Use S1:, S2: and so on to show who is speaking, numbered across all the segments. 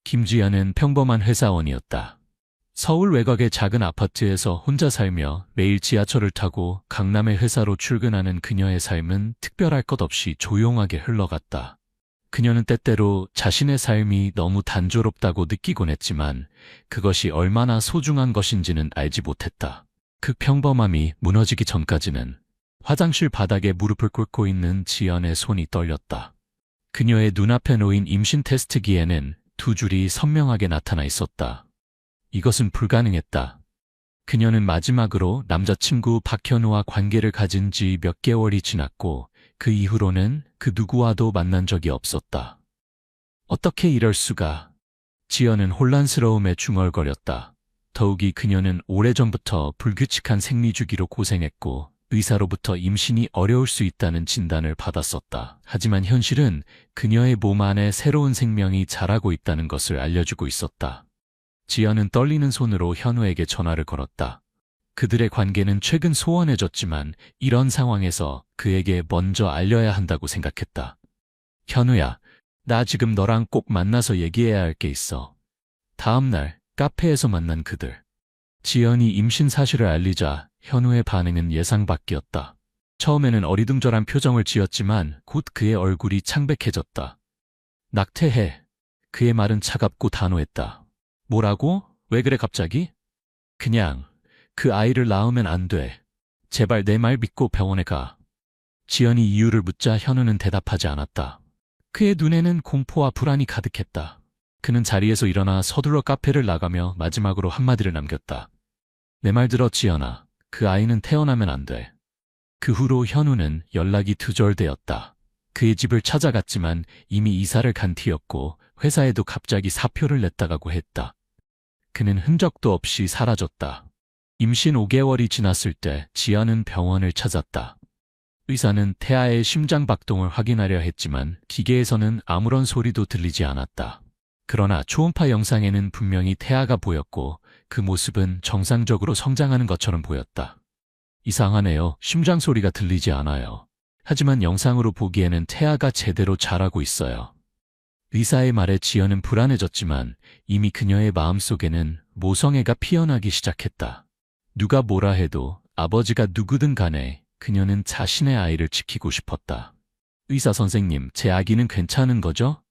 S1: 김지연은 평범한 회사원이었다. 서울 외곽의 작은 아파트에서 혼자 살며 매일 지하철을 타고 강남의 회사로 출근하는 그녀의 삶은 특별할 것 없이 조용하게 흘러갔다. 그녀는 때때로 자신의 삶이 너무 단조롭다고 느끼곤 했지만 그것이 얼마나 소중한 것인지는 알지 못했다. 그 평범함이 무너지기 전까지는 화장실 바닥에 무릎을 꿇고 있는 지연의 손이 떨렸다. 그녀의 눈앞에 놓인 임신 테스트기에는 두 줄이 선명하게 나타나 있었다. 이것은 불가능했다. 그녀는 마지막으로 남자친구 박현우와 관계를 가진 지 몇 개월이 지났고 그 이후로는 그 누구와도 만난 적이 없었다. 어떻게 이럴 수가? 지연은 혼란스러움에 중얼거렸다. 더욱이 그녀는 오래전부터 불규칙한 생리주기로 고생했고 의사로부터 임신이 어려울 수 있다는 진단을 받았었다. 하지만 현실은 그녀의 몸 안에 새로운 생명이 자라고 있다는 것을 알려주고 있었다. 지연은 떨리는 손으로 현우에게 전화를 걸었다. 그들의 관계는 최근 소원해졌지만 이런 상황에서 그에게 먼저 알려야 한다고 생각했다. 현우야, 나 지금 너랑 꼭 만나서 얘기해야 할 게 있어. 다음 날 카페에서 만난 그들. 지연이 임신 사실을 알리자 현우의 반응은 예상 밖이었다. 처음에는 어리둥절한 표정을 지었지만 곧 그의 얼굴이 창백해졌다. 낙태해. 그의 말은 차갑고 단호했다. 뭐라고? 왜 그래 갑자기? 그냥 그 아이를 낳으면 안 돼. 제발 내 말 믿고 병원에 가. 지연이 이유를 묻자 현우는 대답하지 않았다. 그의 눈에는 공포와 불안이 가득했다. 그는 자리에서 일어나 서둘러 카페를 나가며 마지막으로 한마디를 남겼다. 내 말 들어 지연아. 그 아이는 태어나면 안 돼. 그 후로 현우는 연락이 두절되었다. 그의 집을 찾아갔지만 이미 이사를 간 뒤였고 회사에도 갑자기 사표를 냈다가고 했다. 그는 흔적도 없이 사라졌다. 임신 5개월이 지났을 때 지연은 병원을 찾았다. 의사는 태아의 심장 박동을 확인하려 했지만 기계에서는 아무런 소리도 들리지 않았다. 그러나 초음파 영상에는 분명히 태아가 보였고 그 모습은 정상적으로 성장하는 것처럼 보였다. 이상하네요. 심장 소리가 들리지 않아요. 하지만 영상으로 보기에는 태아가 제대로 자라고 있어요. 의사의 말에 지연은 불안해졌지만 이미 그녀의 마음속에는 모성애가 피어나기 시작했다. 누가 뭐라 해도 아버지가 누구든 간에 그녀는 자신의 아이를 지키고 싶었다. 의사 선생님, 제 아기는 괜찮은 거죠?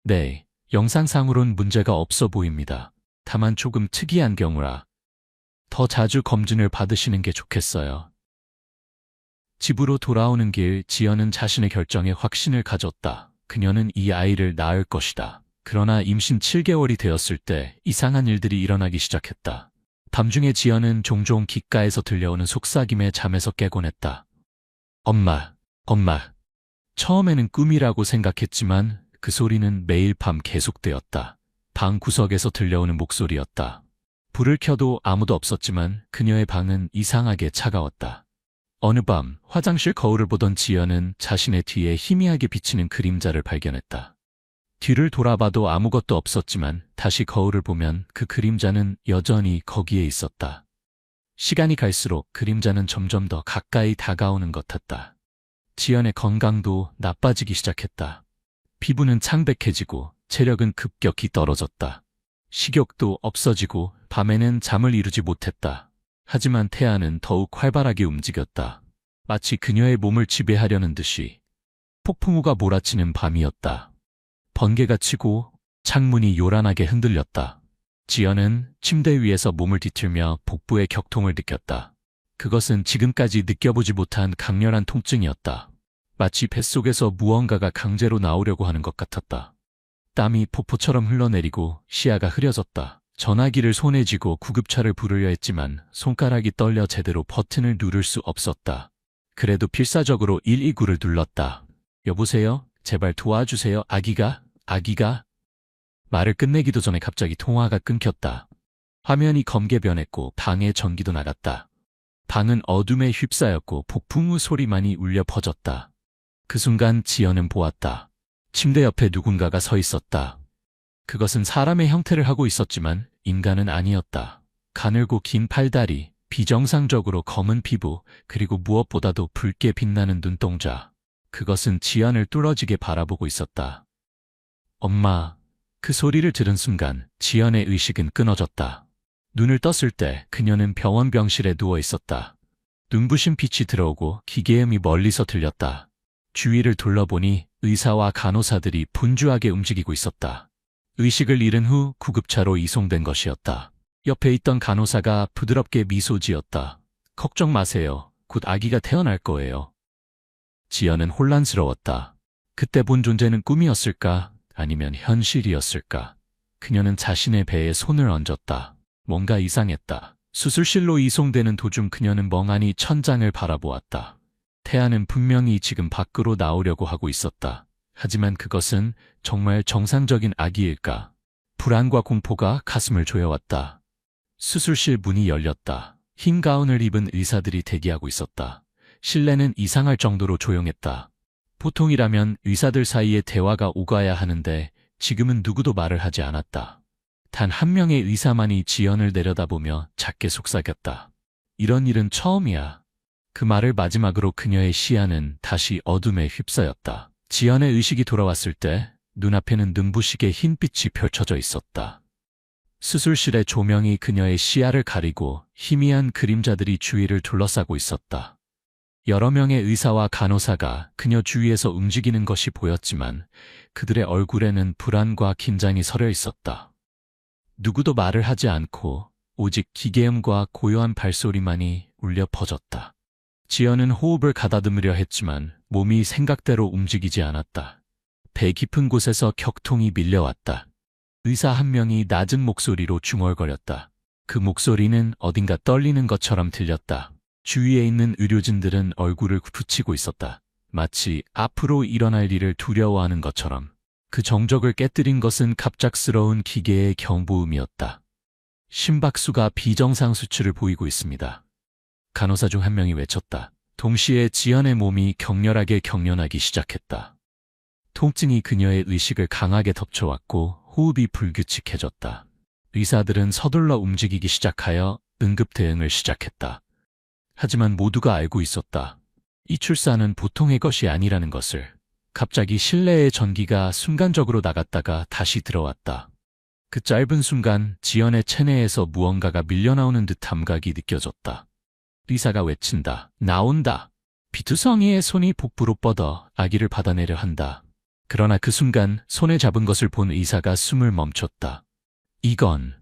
S1: 네, 영상상으론 문제가 없어 보입니다. 다만 조금 특이한 경우라 더 자주 검진을 받으시는 게 좋겠어요. 집으로 돌아오는 길 지연은 자신의 결정에 확신을 가졌다. 그녀는 이 아이를 낳을 것이다. 그러나 임신 7개월이 되었을 때 이상한 일들이 일어나기 시작했다. 밤중에 지연은 종종 귓가에서 들려오는 속삭임에 잠에서 깨곤 했다. 엄마, 엄마. 처음에는 꿈이라고 생각했지만 그 소리는 매일 밤 계속되었다. 방 구석에서 들려오는 목소리였다. 불을 켜도 아무도 없었지만 그녀의 방은 이상하게 차가웠다. 어느 밤 화장실 거울을 보던 지연은 자신의 뒤에 희미하게 비치는 그림자를 발견했다. 뒤를 돌아봐도 아무것도 없었지만 다시 거울을 보면 그 그림자는 여전히 거기에 있었다. 시간이 갈수록 그림자는 점점 더 가까이 다가오는 것 같다. 지연의 건강도 나빠지기 시작했다. 피부는 창백해지고 체력은 급격히 떨어졌다. 식욕도 없어지고 밤에는 잠을 이루지 못했다. 하지만 태아는 더욱 활발하게 움직였다. 마치 그녀의 몸을 지배하려는 듯이. 폭풍우가 몰아치는 밤이었다. 번개가 치고 창문이 요란하게 흔들렸다. 지연은 침대 위에서 몸을 뒤틀며 복부의 격통을 느꼈다. 그것은 지금까지 느껴보지 못한 강렬한 통증이었다. 마치 뱃속에서 무언가가 강제로 나오려고 하는 것 같았다. 땀이 폭포처럼 흘러내리고 시야가 흐려졌다. 전화기를 손에 쥐고 구급차를 부르려 했지만 손가락이 떨려 제대로 버튼을 누를 수 없었다. 그래도 필사적으로 129를 눌렀다. 여보세요? 제발 도와주세요. 아기가? 말을 끝내기도 전에 갑자기 통화가 끊겼다. 화면이 검게 변했고 방에 전기도 나갔다. 방은 어둠에 휩싸였고 폭풍우 소리만이 울려 퍼졌다. 그 순간 지연은 보았다. 침대 옆에 누군가가 서 있었다. 그것은 사람의 형태를 하고 있었지만 인간은 아니었다. 가늘고 긴 팔다리, 비정상적으로 검은 피부, 그리고 무엇보다도 붉게 빛나는 눈동자. 그것은 지연을 뚫어지게 바라보고 있었다. 엄마. 그 소리를 들은 순간 지연의 의식은 끊어졌다. 눈을 떴을 때 그녀는 병원 병실에 누워 있었다. 눈부신 빛이 들어오고 기계음이 멀리서 들렸다. 주위를 둘러보니 의사와 간호사들이 분주하게 움직이고 있었다. 의식을 잃은 후 구급차로 이송된 것이었다. 옆에 있던 간호사가 부드럽게 미소 지었다. 걱정 마세요. 곧 아기가 태어날 거예요. 지연은 혼란스러웠다. 그때 본 존재는 꿈이었을까? 아니면 현실이었을까? 그녀는 자신의 배에 손을 얹었다. 뭔가 이상했다. 수술실로 이송되는 도중 그녀는 멍하니 천장을 바라보았다. 태아는 분명히 지금 밖으로 나오려고 하고 있었다. 하지만 그것은 정말 정상적인 아기일까? 불안과 공포가 가슴을 조여왔다. 수술실 문이 열렸다. 흰 가운을 입은 의사들이 대기하고 있었다. 실내는 이상할 정도로 조용했다. 보통이라면 의사들 사이에 대화가 오가야 하는데 지금은 누구도 말을 하지 않았다. 단 한 명의 의사만이 지연을 내려다보며 작게 속삭였다. 이런 일은 처음이야. 그 말을 마지막으로 그녀의 시야는 다시 어둠에 휩싸였다. 지연의 의식이 돌아왔을 때 눈앞에는 눈부시게 흰빛이 펼쳐져 있었다. 수술실의 조명이 그녀의 시야를 가리고 희미한 그림자들이 주위를 둘러싸고 있었다. 여러 명의 의사와 간호사가 그녀 주위에서 움직이는 것이 보였지만 그들의 얼굴에는 불안과 긴장이 서려 있었다. 누구도 말을 하지 않고 오직 기계음과 고요한 발소리만이 울려 퍼졌다. 지연은 호흡을 가다듬으려 했지만 몸이 생각대로 움직이지 않았다. 배 깊은 곳에서 격통이 밀려왔다. 의사 한 명이 낮은 목소리로 중얼거렸다. 그 목소리는 어딘가 떨리는 것처럼 들렸다. 주위에 있는 의료진들은 얼굴을 붙이고 있었다. 마치 앞으로 일어날 일을 두려워하는 것처럼. 그 정적을 깨뜨린 것은 갑작스러운 기계의 경보음이었다. 심박수가 비정상 수치를 보이고 있습니다. 간호사 중 한 명이 외쳤다. 동시에 지연의 몸이 격렬하게 경련하기 시작했다. 통증이 그녀의 의식을 강하게 덮쳐왔고 호흡이 불규칙해졌다. 의사들은 서둘러 움직이기 시작하여 응급 대응을 시작했다. 하지만 모두가 알고 있었다. 이 출산은 보통의 것이 아니라는 것을. 갑자기 실내의 전기가 순간적으로 나갔다가 다시 들어왔다. 그 짧은 순간 지연의 체내에서 무언가가 밀려나오는 듯 감각이 느껴졌다. 의사가 외친다. 나온다. 비투성이의 손이 복부로 뻗어 아기를 받아내려 한다. 그러나 그 순간 손에 잡은 것을 본 의사가 숨을 멈췄다. 이건...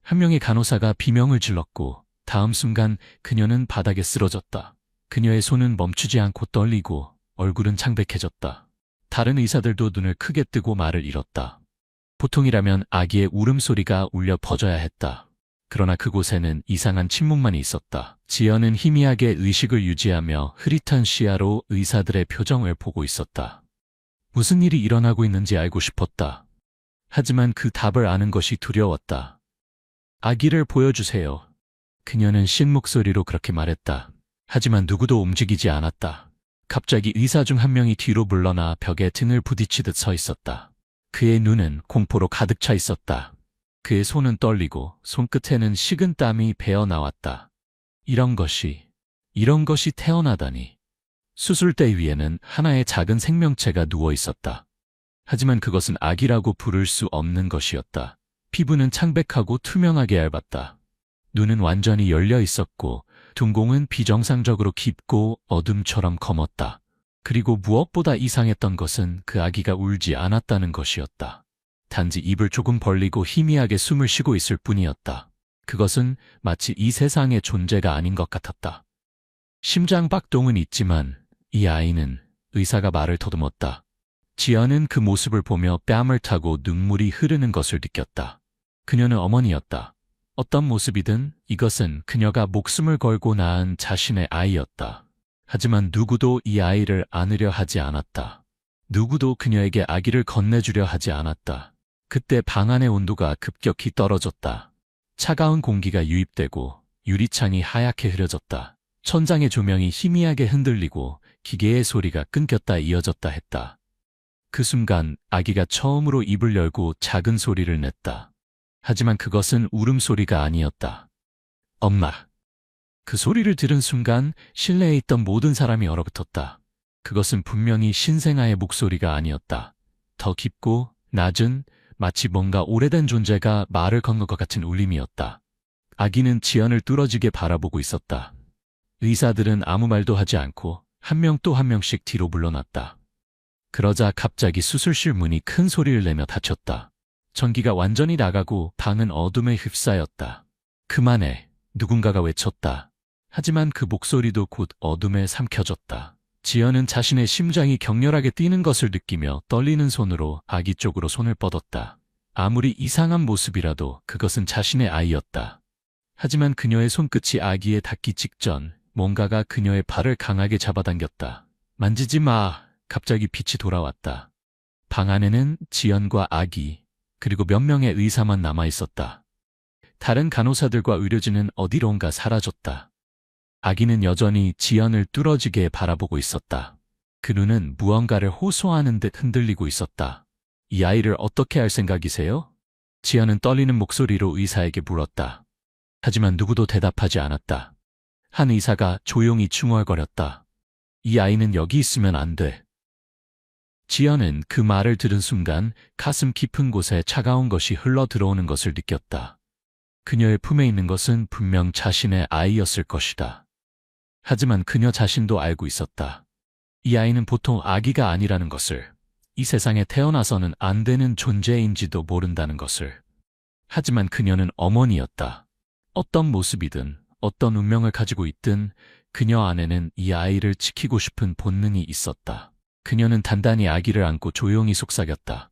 S1: 한 명의 간호사가 비명을 질렀고 다음 순간 그녀는 바닥에 쓰러졌다. 그녀의 손은 멈추지 않고 떨리고 얼굴은 창백해졌다. 다른 의사들도 눈을 크게 뜨고 말을 잃었다. 보통이라면 아기의 울음소리가 울려 퍼져야 했다. 그러나 그곳에는 이상한 침묵만이 있었다. 지연은 희미하게 의식을 유지하며 흐릿한 시야로 의사들의 표정을 보고 있었다. 무슨 일이 일어나고 있는지 알고 싶었다. 하지만 그 답을 아는 것이 두려웠다. 아기를 보여주세요. 그녀는 쉰 목소리로 그렇게 말했다. 하지만 누구도 움직이지 않았다. 갑자기 의사 중 한 명이 뒤로 물러나 벽에 등을 부딪히듯 서 있었다. 그의 눈은 공포로 가득 차 있었다. 그의 손은 떨리고 손끝에는 식은 땀이 배어 나왔다. 이런 것이 태어나다니. 수술대 위에는 하나의 작은 생명체가 누워 있었다. 하지만 그것은 아기라고 부를 수 없는 것이었다. 피부는 창백하고 투명하게 얇았다. 눈은 완전히 열려 있었고 둔공은 비정상적으로 깊고 어둠처럼 검었다. 그리고 무엇보다 이상했던 것은 그 아기가 울지 않았다는 것이었다. 단지 입을 조금 벌리고 희미하게 숨을 쉬고 있을 뿐이었다. 그것은 마치 이 세상의 존재가 아닌 것 같았다. 심장박동은 있지만 이 아이는 의사가 말을 더듬었다. 지연은 그 모습을 보며 뺨을 타고 눈물이 흐르는 것을 느꼈다. 그녀는 어머니였다. 어떤 모습이든 이것은 그녀가 목숨을 걸고 낳은 자신의 아이였다. 하지만 누구도 이 아이를 안으려 하지 않았다. 누구도 그녀에게 아기를 건네주려 하지 않았다. 그때 방 안의 온도가 급격히 떨어졌다. 차가운 공기가 유입되고 유리창이 하얗게 흐려졌다. 천장의 조명이 희미하게 흔들리고 기계의 소리가 끊겼다 이어졌다 했다. 그 순간 아기가 처음으로 입을 열고 작은 소리를 냈다. 하지만 그것은 울음소리가 아니었다. 엄마. 그 소리를 들은 순간 실내에 있던 모든 사람이 얼어붙었다. 그것은 분명히 신생아의 목소리가 아니었다. 더 깊고 낮은 마치 뭔가 오래된 존재가 말을 건 것 같은 울림이었다. 아기는 지연을 뚫어지게 바라보고 있었다. 의사들은 아무 말도 하지 않고 한 명 또 한 명씩 뒤로 물러났다. 그러자 갑자기 수술실 문이 큰 소리를 내며 닫혔다. 전기가 완전히 나가고 방은 어둠에 휩싸였다. 그만해, 누군가가 외쳤다. 하지만 그 목소리도 곧 어둠에 삼켜졌다. 지연은 자신의 심장이 격렬하게 뛰는 것을 느끼며 떨리는 손으로 아기 쪽으로 손을 뻗었다. 아무리 이상한 모습이라도 그것은 자신의 아이였다. 하지만 그녀의 손끝이 아기에 닿기 직전 뭔가가 그녀의 발을 강하게 잡아당겼다. 만지지 마! 갑자기 빛이 돌아왔다. 방 안에는 지연과 아기, 그리고 몇 명의 의사만 남아있었다. 다른 간호사들과 의료진은 어디론가 사라졌다. 아기는 여전히 지연을 뚫어지게 바라보고 있었다. 그 눈은 무언가를 호소하는 듯 흔들리고 있었다. 이 아이를 어떻게 할 생각이세요? 지연은 떨리는 목소리로 의사에게 물었다. 하지만 누구도 대답하지 않았다. 한 의사가 조용히 중얼거렸다. 이 아이는 여기 있으면 안 돼. 지연은 그 말을 들은 순간 가슴 깊은 곳에 차가운 것이 흘러 들어오는 것을 느꼈다. 그녀의 품에 있는 것은 분명 자신의 아이였을 것이다. 하지만 그녀 자신도 알고 있었다. 이 아이는 보통 아기가 아니라는 것을, 이 세상에 태어나서는 안 되는 존재인지도 모른다는 것을. 하지만 그녀는 어머니였다. 어떤 모습이든 어떤 운명을 가지고 있든 그녀 안에는 이 아이를 지키고 싶은 본능이 있었다. 그녀는 단단히 아기를 안고 조용히 속삭였다.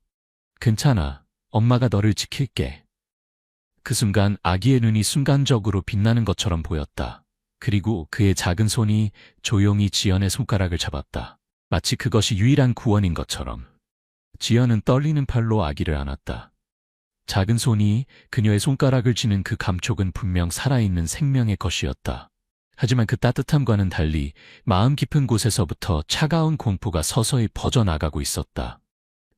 S1: 괜찮아. 엄마가 너를 지킬게. 그 순간 아기의 눈이 순간적으로 빛나는 것처럼 보였다. 그리고 그의 작은 손이 조용히 지연의 손가락을 잡았다. 마치 그것이 유일한 구원인 것처럼. 지연은 떨리는 팔로 아기를 안았다. 작은 손이 그녀의 손가락을 쥐는 그 감촉은 분명 살아있는 생명의 것이었다. 하지만 그 따뜻함과는 달리 마음 깊은 곳에서부터 차가운 공포가 서서히 퍼져나가고 있었다.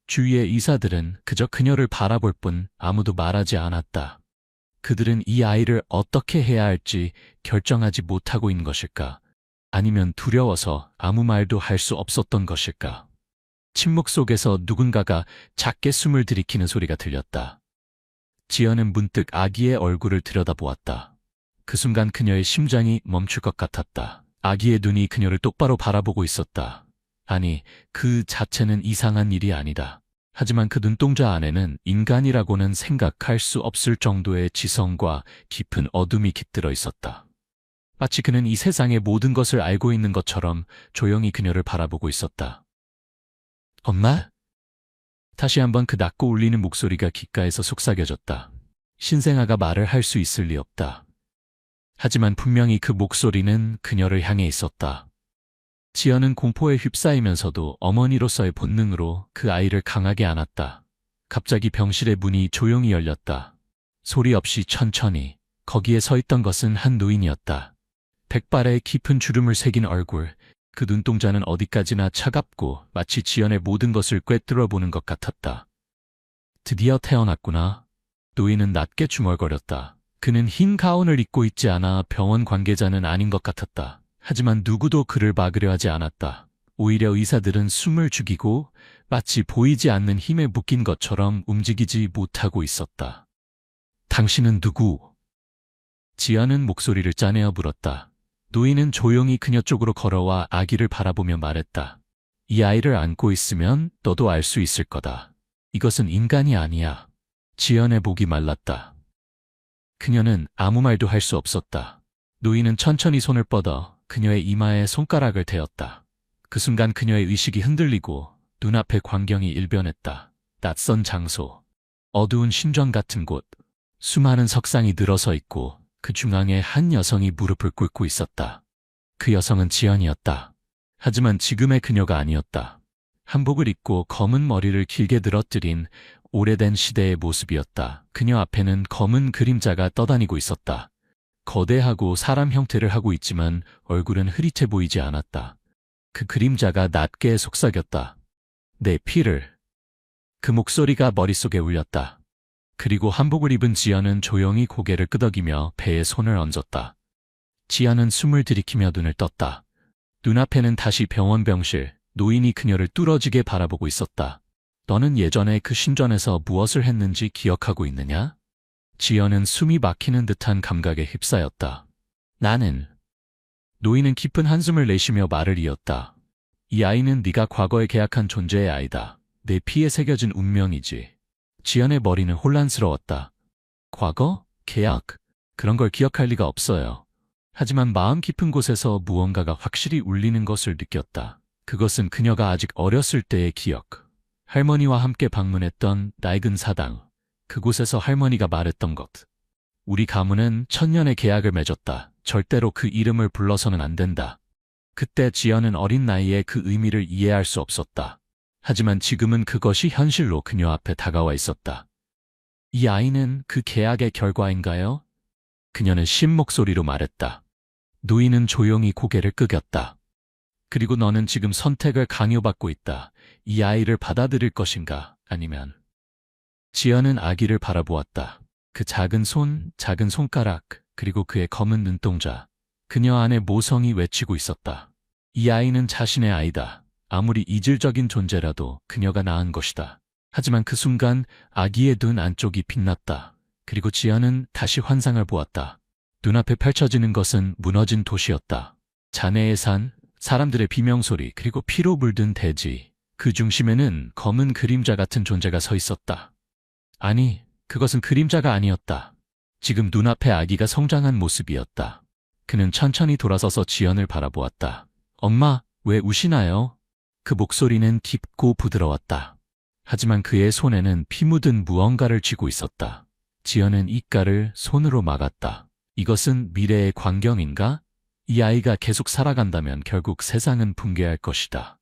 S1: 주위의 의사들은 그저 그녀를 바라볼 뿐 아무도 말하지 않았다. 그들은 이 아이를 어떻게 해야 할지 결정하지 못하고 있는 것일까? 아니면 두려워서 아무 말도 할 수 없었던 것일까? 침묵 속에서 누군가가 작게 숨을 들이키는 소리가 들렸다. 지연은 문득 아기의 얼굴을 들여다보았다. 그 순간 그녀의 심장이 멈출 것 같았다. 아기의 눈이 그녀를 똑바로 바라보고 있었다. 아니, 그 자체는 이상한 일이 아니다. 하지만 그 눈동자 안에는 인간이라고는 생각할 수 없을 정도의 지성과 깊은 어둠이 깃들어 있었다. 마치 그는 이 세상의 모든 것을 알고 있는 것처럼 조용히 그녀를 바라보고 있었다. 엄마? 다시 한번 그 낮고 울리는 목소리가 귓가에서 속삭여졌다. 신생아가 말을 할 수 있을 리 없다. 하지만 분명히 그 목소리는 그녀를 향해 있었다. 지연은 공포에 휩싸이면서도 어머니로서의 본능으로 그 아이를 강하게 안았다. 갑자기 병실의 문이 조용히 열렸다. 소리 없이 천천히. 거기에 서 있던 것은 한 노인이었다. 백발에 깊은 주름을 새긴 얼굴, 그 눈동자는 어디까지나 차갑고 마치 지연의 모든 것을 꿰뚫어 보는 것 같았다. 드디어 태어났구나. 노인은 낮게 중얼거렸다. 그는 흰 가운을 입고 있지 않아 병원 관계자는 아닌 것 같았다. 하지만 누구도 그를 막으려 하지 않았다. 오히려 의사들은 숨을 죽이고 마치 보이지 않는 힘에 묶인 것처럼 움직이지 못하고 있었다. 당신은 누구? 지연은 목소리를 짜내어 물었다. 노인은 조용히 그녀 쪽으로 걸어와 아기를 바라보며 말했다. 이 아이를 안고 있으면 너도 알 수 있을 거다. 이것은 인간이 아니야. 지연의 목이 말랐다. 그녀는 아무 말도 할 수 없었다. 노인은 천천히 손을 뻗어 그녀의 이마에 손가락을 대었다. 그 순간 그녀의 의식이 흔들리고 눈앞의 광경이 일변했다. 낯선 장소, 어두운 신전 같은 곳, 수많은 석상이 늘어서 있고 그 중앙에 한 여성이 무릎을 꿇고 있었다. 그 여성은 지연이었다. 하지만 지금의 그녀가 아니었다. 한복을 입고 검은 머리를 길게 늘어뜨린 오래된 시대의 모습이었다. 그녀 앞에는 검은 그림자가 떠다니고 있었다. 거대하고 사람 형태를 하고 있지만 얼굴은 흐릿해 보이지 않았다. 그 그림자가 낮게 속삭였다. 내 피를. 그 목소리가 머릿속에 울렸다. 그리고 한복을 입은 지연은 조용히 고개를 끄덕이며 배에 손을 얹었다. 지연은 숨을 들이키며 눈을 떴다. 눈앞에는 다시 병원 병실, 노인이 그녀를 뚫어지게 바라보고 있었다. 너는 예전에 그 신전에서 무엇을 했는지 기억하고 있느냐? 지연은 숨이 막히는 듯한 감각에 휩싸였다. 나는. 노인은 깊은 한숨을 내쉬며 말을 이었다. 이 아이는 네가 과거에 계약한 존재의 아이다. 내 피에 새겨진 운명이지. 지연의 머리는 혼란스러웠다. 과거? 계약? 그런 걸 기억할 리가 없어요. 하지만 마음 깊은 곳에서 무언가가 확실히 울리는 것을 느꼈다. 그것은 그녀가 아직 어렸을 때의 기억. 할머니와 함께 방문했던 낡은 사당. 그곳에서 할머니가 말했던 것. 우리 가문은 천년의 계약을 맺었다. 절대로 그 이름을 불러서는 안 된다. 그때 지연은 어린 나이에 그 의미를 이해할 수 없었다. 하지만 지금은 그것이 현실로 그녀 앞에 다가와 있었다. 이 아이는 그 계약의 결과인가요? 그녀는 쉰 목소리로 말했다. 노인은 조용히 고개를 끄겼다. 그리고 너는 지금 선택을 강요받고 있다. 이 아이를 받아들일 것인가 아니면. 지연은 아기를 바라보았다. 그 작은 손, 작은 손가락, 그리고 그의 검은 눈동자. 그녀 안에 모성이 외치고 있었다. 이 아이는 자신의 아이다. 아무리 이질적인 존재라도 그녀가 낳은 것이다. 하지만 그 순간 아기의 눈 안쪽이 빛났다. 그리고 지연은 다시 환상을 보았다. 눈앞에 펼쳐지는 것은 무너진 도시였다. 잔해의 산, 사람들의 비명소리, 그리고 피로 물든 대지. 그 중심에는 검은 그림자 같은 존재가 서 있었다. 아니, 그것은 그림자가 아니었다. 지금 눈앞에 아기가 성장한 모습이었다. 그는 천천히 돌아서서 지연을 바라보았다. 엄마, 왜 우시나요? 그 목소리는 깊고 부드러웠다. 하지만 그의 손에는 피 묻은 무언가를 쥐고 있었다. 지연은 입가를 손으로 막았다. 이것은 미래의 광경인가? 이 아이가 계속 살아간다면 결국 세상은 붕괴할 것이다.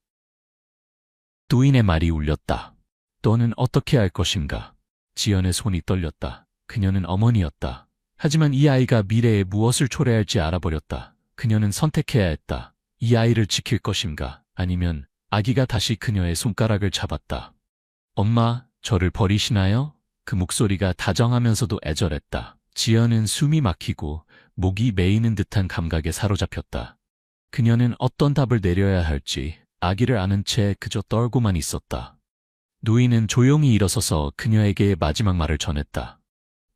S1: 노인의 말이 울렸다. 너는 어떻게 할 것인가? 지연의 손이 떨렸다. 그녀는 어머니였다. 하지만 이 아이가 미래에 무엇을 초래할지 알아버렸다. 그녀는 선택해야 했다. 이 아이를 지킬 것인가? 아니면 아기가 다시 그녀의 손가락을 잡았다. 엄마, 저를 버리시나요? 그 목소리가 다정하면서도 애절했다. 지연은 숨이 막히고 목이 메이는 듯한 감각에 사로잡혔다. 그녀는 어떤 답을 내려야 할지 아기를 안은 채 그저 떨고만 있었다. 노인은 조용히 일어서서 그녀에게 마지막 말을 전했다.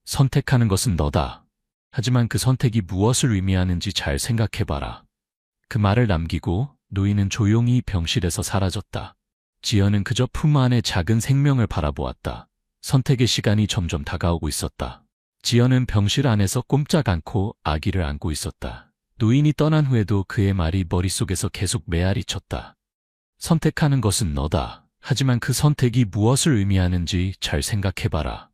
S1: 선택하는 것은 너다. 하지만 그 선택이 무엇을 의미하는지 잘 생각해봐라. 그 말을 남기고 노인은 조용히 병실에서 사라졌다. 지연은 그저 품 안의 작은 생명을 바라보았다. 선택의 시간이 점점 다가오고 있었다. 지연은 병실 안에서 꼼짝 않고 아기를 안고 있었다. 노인이 떠난 후에도 그의 말이 머릿속에서 계속 메아리 쳤다. 선택하는 것은 너다. 하지만 그 선택이 무엇을 의미하는지 잘 생각해봐라.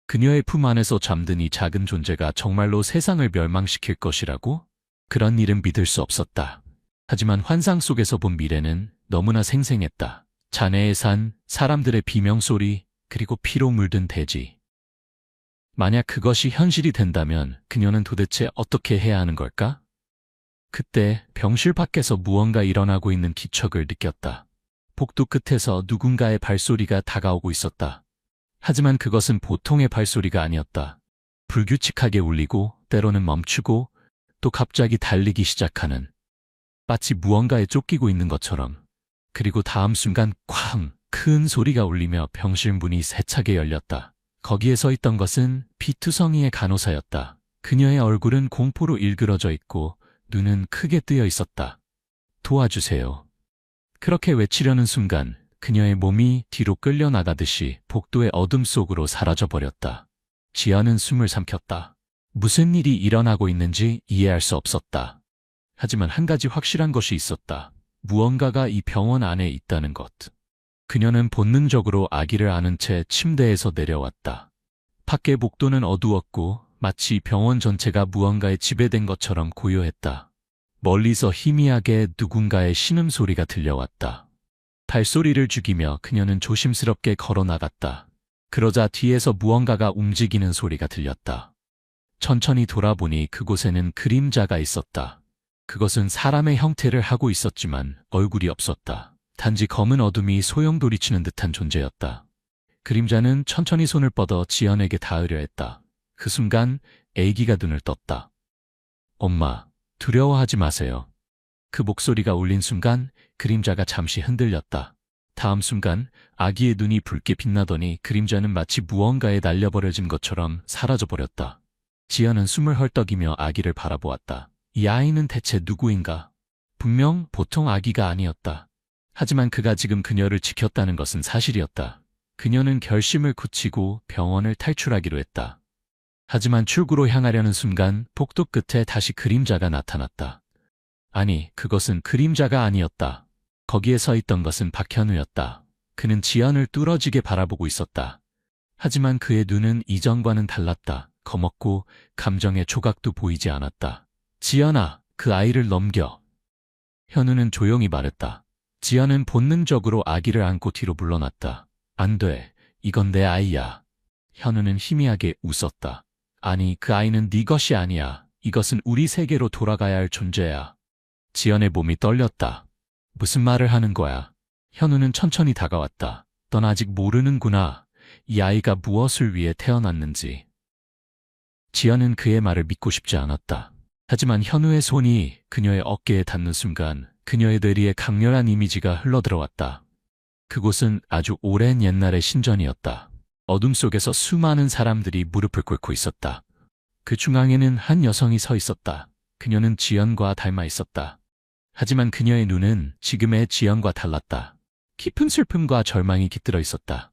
S1: 그녀의 품 안에서 잠든 이 작은 존재가 정말로 세상을 멸망시킬 것이라고? 그런 일은 믿을 수 없었다. 하지만 환상 속에서 본 미래는 너무나 생생했다. 잔해의 산, 사람들의 비명소리, 그리고 피로 물든 대지. 만약 그것이 현실이 된다면 그녀는 도대체 어떻게 해야 하는 걸까? 그때 병실 밖에서 무언가 일어나고 있는 기척을 느꼈다. 복도 끝에서 누군가의 발소리가 다가오고 있었다. 하지만 그것은 보통의 발소리가 아니었다. 불규칙하게 울리고 때로는 멈추고 또 갑자기 달리기 시작하는, 마치 무언가에 쫓기고 있는 것처럼. 그리고 다음 순간 쾅! 큰 소리가 울리며 병실 문이 세차게 열렸다. 거기에 서 있던 것은 피투성이의 간호사였다. 그녀의 얼굴은 공포로 일그러져 있고 눈은 크게 뜨여 있었다. 도와주세요. 그렇게 외치려는 순간 그녀의 몸이 뒤로 끌려나가듯이 복도의 어둠 속으로 사라져버렸다. 지연은 숨을 삼켰다. 무슨 일이 일어나고 있는지 이해할 수 없었다. 하지만 한 가지 확실한 것이 있었다. 무언가가 이 병원 안에 있다는 것. 그녀는 본능적으로 아기를 안은 채 침대에서 내려왔다. 밖의 복도는 어두웠고 마치 병원 전체가 무언가에 지배된 것처럼 고요했다. 멀리서 희미하게 누군가의 신음소리가 들려왔다. 발소리를 죽이며 그녀는 조심스럽게 걸어 나갔다. 그러자 뒤에서 무언가가 움직이는 소리가 들렸다. 천천히 돌아보니 그곳에는 그림자가 있었다. 그것은 사람의 형태를 하고 있었지만 얼굴이 없었다. 단지 검은 어둠이 소용돌이치는 듯한 존재였다. 그림자는 천천히 손을 뻗어 지연에게 닿으려 했다. 그 순간 애기가 눈을 떴다. 엄마, 두려워하지 마세요. 그 목소리가 울린 순간 그림자가 잠시 흔들렸다. 다음 순간 아기의 눈이 붉게 빛나더니 그림자는 마치 무언가에 날려버려진 것처럼 사라져버렸다. 지연은 숨을 헐떡이며 아기를 바라보았다. 이 아이는 대체 누구인가? 분명 보통 아기가 아니었다. 하지만 그가 지금 그녀를 지켰다는 것은 사실이었다. 그녀는 결심을 굳히고 병원을 탈출하기로 했다. 하지만 출구로 향하려는 순간 복도 끝에 다시 그림자가 나타났다. 아니, 그것은 그림자가 아니었다. 거기에 서 있던 것은 박현우였다. 그는 지연을 뚫어지게 바라보고 있었다. 하지만 그의 눈은 이전과는 달랐다. 검었고 감정의 조각도 보이지 않았다. 지연아, 그 아이를 넘겨. 현우는 조용히 말했다. 지연은 본능적으로 아기를 안고 뒤로 물러났다. 안 돼. 이건 내 아이야. 현우는 희미하게 웃었다. 아니, 그 아이는 네 것이 아니야. 이것은 우리 세계로 돌아가야 할 존재야. 지연의 몸이 떨렸다. 무슨 말을 하는 거야? 현우는 천천히 다가왔다. 넌 아직 모르는구나. 이 아이가 무엇을 위해 태어났는지. 지연은 그의 말을 믿고 싶지 않았다. 하지만 현우의 손이 그녀의 어깨에 닿는 순간 그녀의 뇌리에 강렬한 이미지가 흘러들어왔다. 그곳은 아주 오랜 옛날의 신전이었다. 어둠 속에서 수많은 사람들이 무릎을 꿇고 있었다. 그 중앙에는 한 여성이 서 있었다. 그녀는 지연과 닮아 있었다. 하지만 그녀의 눈은 지금의 지연과 달랐다. 깊은 슬픔과 절망이 깃들어 있었다.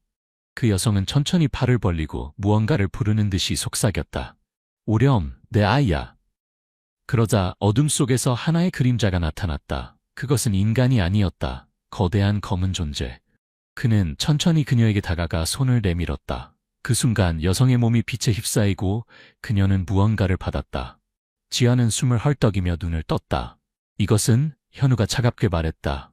S1: 그 여성은 천천히 팔을 벌리고 무언가를 부르는 듯이 속삭였다. 오렴, 내 아이야. 그러자 어둠 속에서 하나의 그림자가 나타났다. 그것은 인간이 아니었다. 거대한 검은 존재. 그는 천천히 그녀에게 다가가 손을 내밀었다. 그 순간 여성의 몸이 빛에 휩싸이고 그녀는 무언가를 받았다. 지연은 숨을 헐떡이며 눈을 떴다. 이것은 현우가 차갑게 말했다.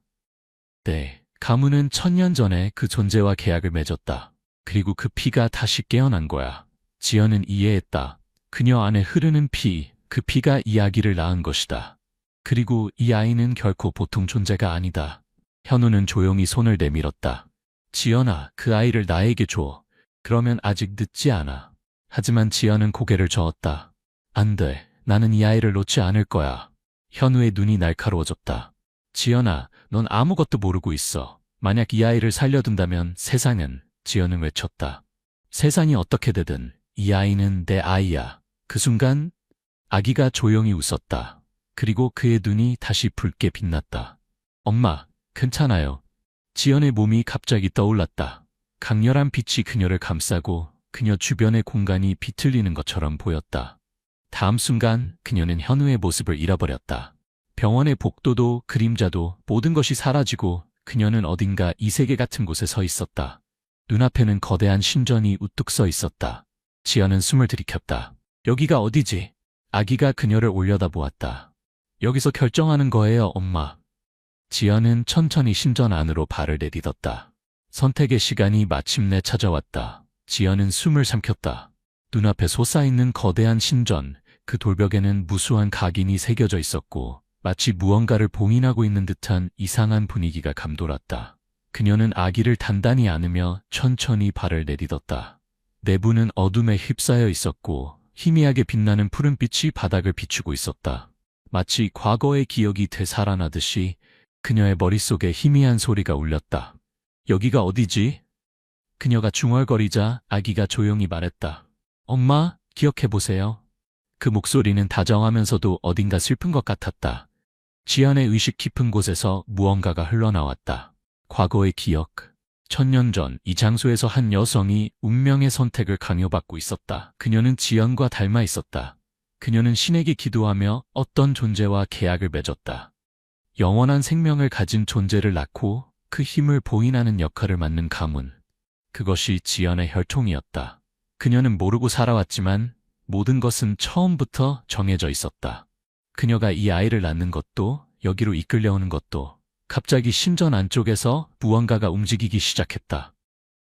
S1: 네, 가문은 1000년 전에 그 존재와 계약을 맺었다. 그리고 그 피가 다시 깨어난 거야. 지연은 이해했다. 그녀 안에 흐르는 피, 그 피가 이 아기를 낳은 것이다. 그리고 이 아이는 결코 보통 존재가 아니다. 현우는 조용히 손을 내밀었다. 지연아, 그 아이를 나에게 줘. 그러면 아직 늦지 않아. 하지만 지연은 고개를 저었다. 안 돼. 나는 이 아이를 놓지 않을 거야. 현우의 눈이 날카로워졌다. 지연아, 넌 아무것도 모르고 있어. 만약 이 아이를 살려둔다면 세상은, 지연은 외쳤다. 세상이 어떻게 되든 이 아이는 내 아이야. 그 순간 아기가 조용히 웃었다. 그리고 그의 눈이 다시 붉게 빛났다. 엄마, 괜찮아요. 지연의 몸이 갑자기 떠올랐다. 강렬한 빛이 그녀를 감싸고 그녀 주변의 공간이 비틀리는 것처럼 보였다. 다음 순간 그녀는 현우의 모습을 잃어버렸다. 병원의 복도도 그림자도 모든 것이 사라지고 그녀는 어딘가 이세계 같은 곳에 서 있었다. 눈앞에는 거대한 신전이 우뚝 서 있었다. 지연은 숨을 들이켰다. 여기가 어디지? 아기가 그녀를 올려다보았다. 여기서 결정하는 거예요, 엄마. 지연은 천천히 신전 안으로 발을 내딛었다. 선택의 시간이 마침내 찾아왔다. 지연은 숨을 삼켰다. 눈앞에 솟아있는 거대한 신전, 그 돌벽에는 무수한 각인이 새겨져 있었고 마치 무언가를 봉인하고 있는 듯한 이상한 분위기가 감돌았다. 그녀는 아기를 단단히 안으며 천천히 발을 내딛었다. 내부는 어둠에 휩싸여 있었고 희미하게 빛나는 푸른빛이 바닥을 비추고 있었다. 마치 과거의 기억이 되살아나듯이 그녀의 머릿속에 희미한 소리가 울렸다. 여기가 어디지? 그녀가 중얼거리자 아기가 조용히 말했다. 엄마, 기억해보세요. 그 목소리는 다정하면서도 어딘가 슬픈 것 같았다. 지연의 의식 깊은 곳에서 무언가가 흘러나왔다. 과거의 기억. 1000년 전 이 장소에서 한 여성이 운명의 선택을 강요받고 있었다. 그녀는 지연과 닮아 있었다. 그녀는 신에게 기도하며 어떤 존재와 계약을 맺었다. 영원한 생명을 가진 존재를 낳고 그 힘을 봉인하는 역할을 맡는 가문. 그것이 지연의 혈통이었다. 그녀는 모르고 살아왔지만 모든 것은 처음부터 정해져 있었다. 그녀가 이 아이를 낳는 것도 여기로 이끌려오는 것도 갑자기 신전 안쪽에서 무언가가 움직이기 시작했다.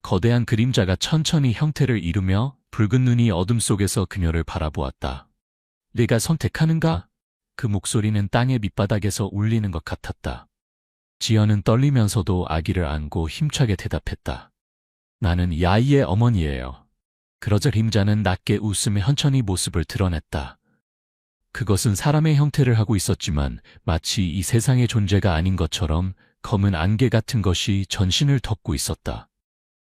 S1: 거대한 그림자가 천천히 형태를 이루며 붉은 눈이 어둠 속에서 그녀를 바라보았다. 네가 선택하는가? 그 목소리는 땅의 밑바닥에서 울리는 것 같았다. 지연은 떨리면서도 아기를 안고 힘차게 대답했다. 나는 이 아이의 어머니예요. 그러자 그림자는 낮게 웃으며 천천히 모습을 드러냈다. 그것은 사람의 형태를 하고 있었지만 마치 이 세상의 존재가 아닌 것처럼 검은 안개 같은 것이 전신을 덮고 있었다.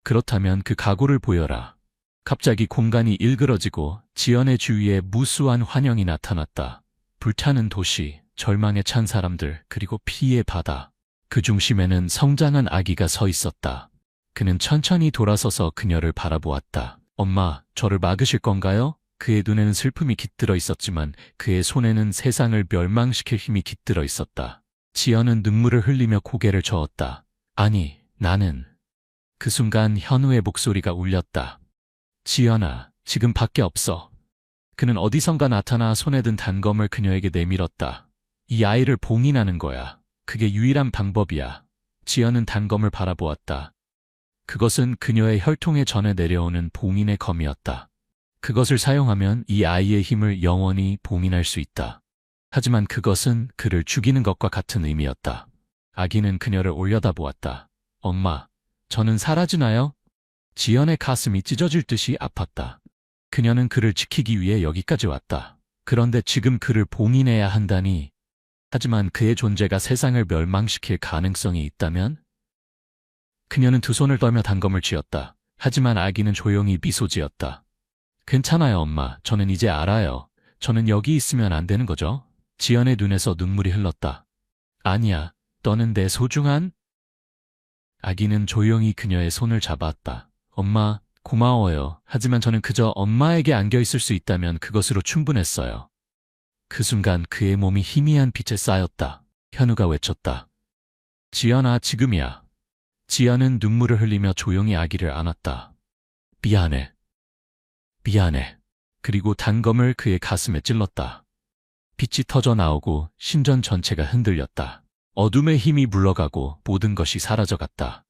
S1: 그렇다면 그 각오를 보여라. 갑자기 공간이 일그러지고 지연의 주위에 무수한 환영이 나타났다. 불타는 도시, 절망에 찬 사람들, 그리고 피의 바다. 그 중심에는 성장한 아기가 서 있었다. 그는 천천히 돌아서서 그녀를 바라보았다. 엄마, 저를 막으실 건가요? 그의 눈에는 슬픔이 깃들어 있었지만 그의 손에는 세상을 멸망시킬 힘이 깃들어 있었다. 지연은 눈물을 흘리며 고개를 저었다. 아니, 나는. 그 순간 현우의 목소리가 울렸다. 지연아, 지금 밖에 없어. 그는 어디선가 나타나 손에 든 단검을 그녀에게 내밀었다. 이 아이를 봉인하는 거야. 그게 유일한 방법이야. 지연은 단검을 바라보았다. 그것은 그녀의 혈통에 전해 내려오는 봉인의 검이었다. 그것을 사용하면 이 아이의 힘을 영원히 봉인할 수 있다. 하지만 그것은 그를 죽이는 것과 같은 의미였다. 아기는 그녀를 올려다보았다. 엄마, 저는 사라지나요? 지연의 가슴이 찢어질 듯이 아팠다. 그녀는 그를 지키기 위해 여기까지 왔다. 그런데 지금 그를 봉인해야 한다니. 하지만 그의 존재가 세상을 멸망시킬 가능성이 있다면? 그녀는 두 손을 떨며 단검을 쥐었다. 하지만 아기는 조용히 미소 지었다. 괜찮아요, 엄마. 저는 이제 알아요. 저는 여기 있으면 안 되는 거죠? 지연의 눈에서 눈물이 흘렀다. 아니야, 너는 내 소중한... 아기는 조용히 그녀의 손을 잡았다. 엄마, 고마워요. 하지만 저는 그저 엄마에게 안겨 있을 수 있다면 그것으로 충분했어요. 그 순간 그의 몸이 희미한 빛에 쌓였다. 현우가 외쳤다. 지연아, 지금이야. 지연은 눈물을 흘리며 조용히 아기를 안았다. 미안해. 미안해. 그리고 단검을 그의 가슴에 찔렀다. 빛이 터져 나오고 신전 전체가 흔들렸다. 어둠의 힘이 물러가고 모든 것이 사라져갔다.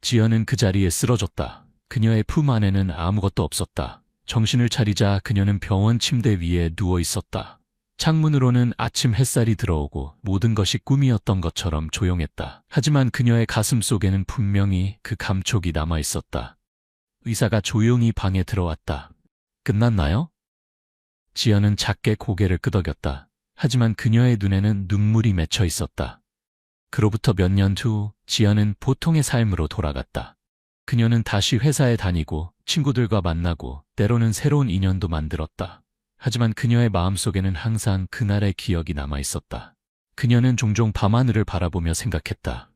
S1: 지연은 그 자리에 쓰러졌다. 그녀의 품 안에는 아무것도 없었다. 정신을 차리자 그녀는 병원 침대 위에 누워 있었다. 창문으로는 아침 햇살이 들어오고 모든 것이 꿈이었던 것처럼 조용했다. 하지만 그녀의 가슴 속에는 분명히 그 감촉이 남아 있었다. 의사가 조용히 방에 들어왔다. 끝났나요? 지연은 작게 고개를 끄덕였다. 하지만 그녀의 눈에는 눈물이 맺혀 있었다. 그로부터 몇 년 후 지연은 보통의 삶으로 돌아갔다. 그녀는 다시 회사에 다니고 친구들과 만나고 때로는 새로운 인연도 만들었다. 하지만 그녀의 마음속에는 항상 그날의 기억이 남아 있었다. 그녀는 종종 밤하늘을 바라보며 생각했다.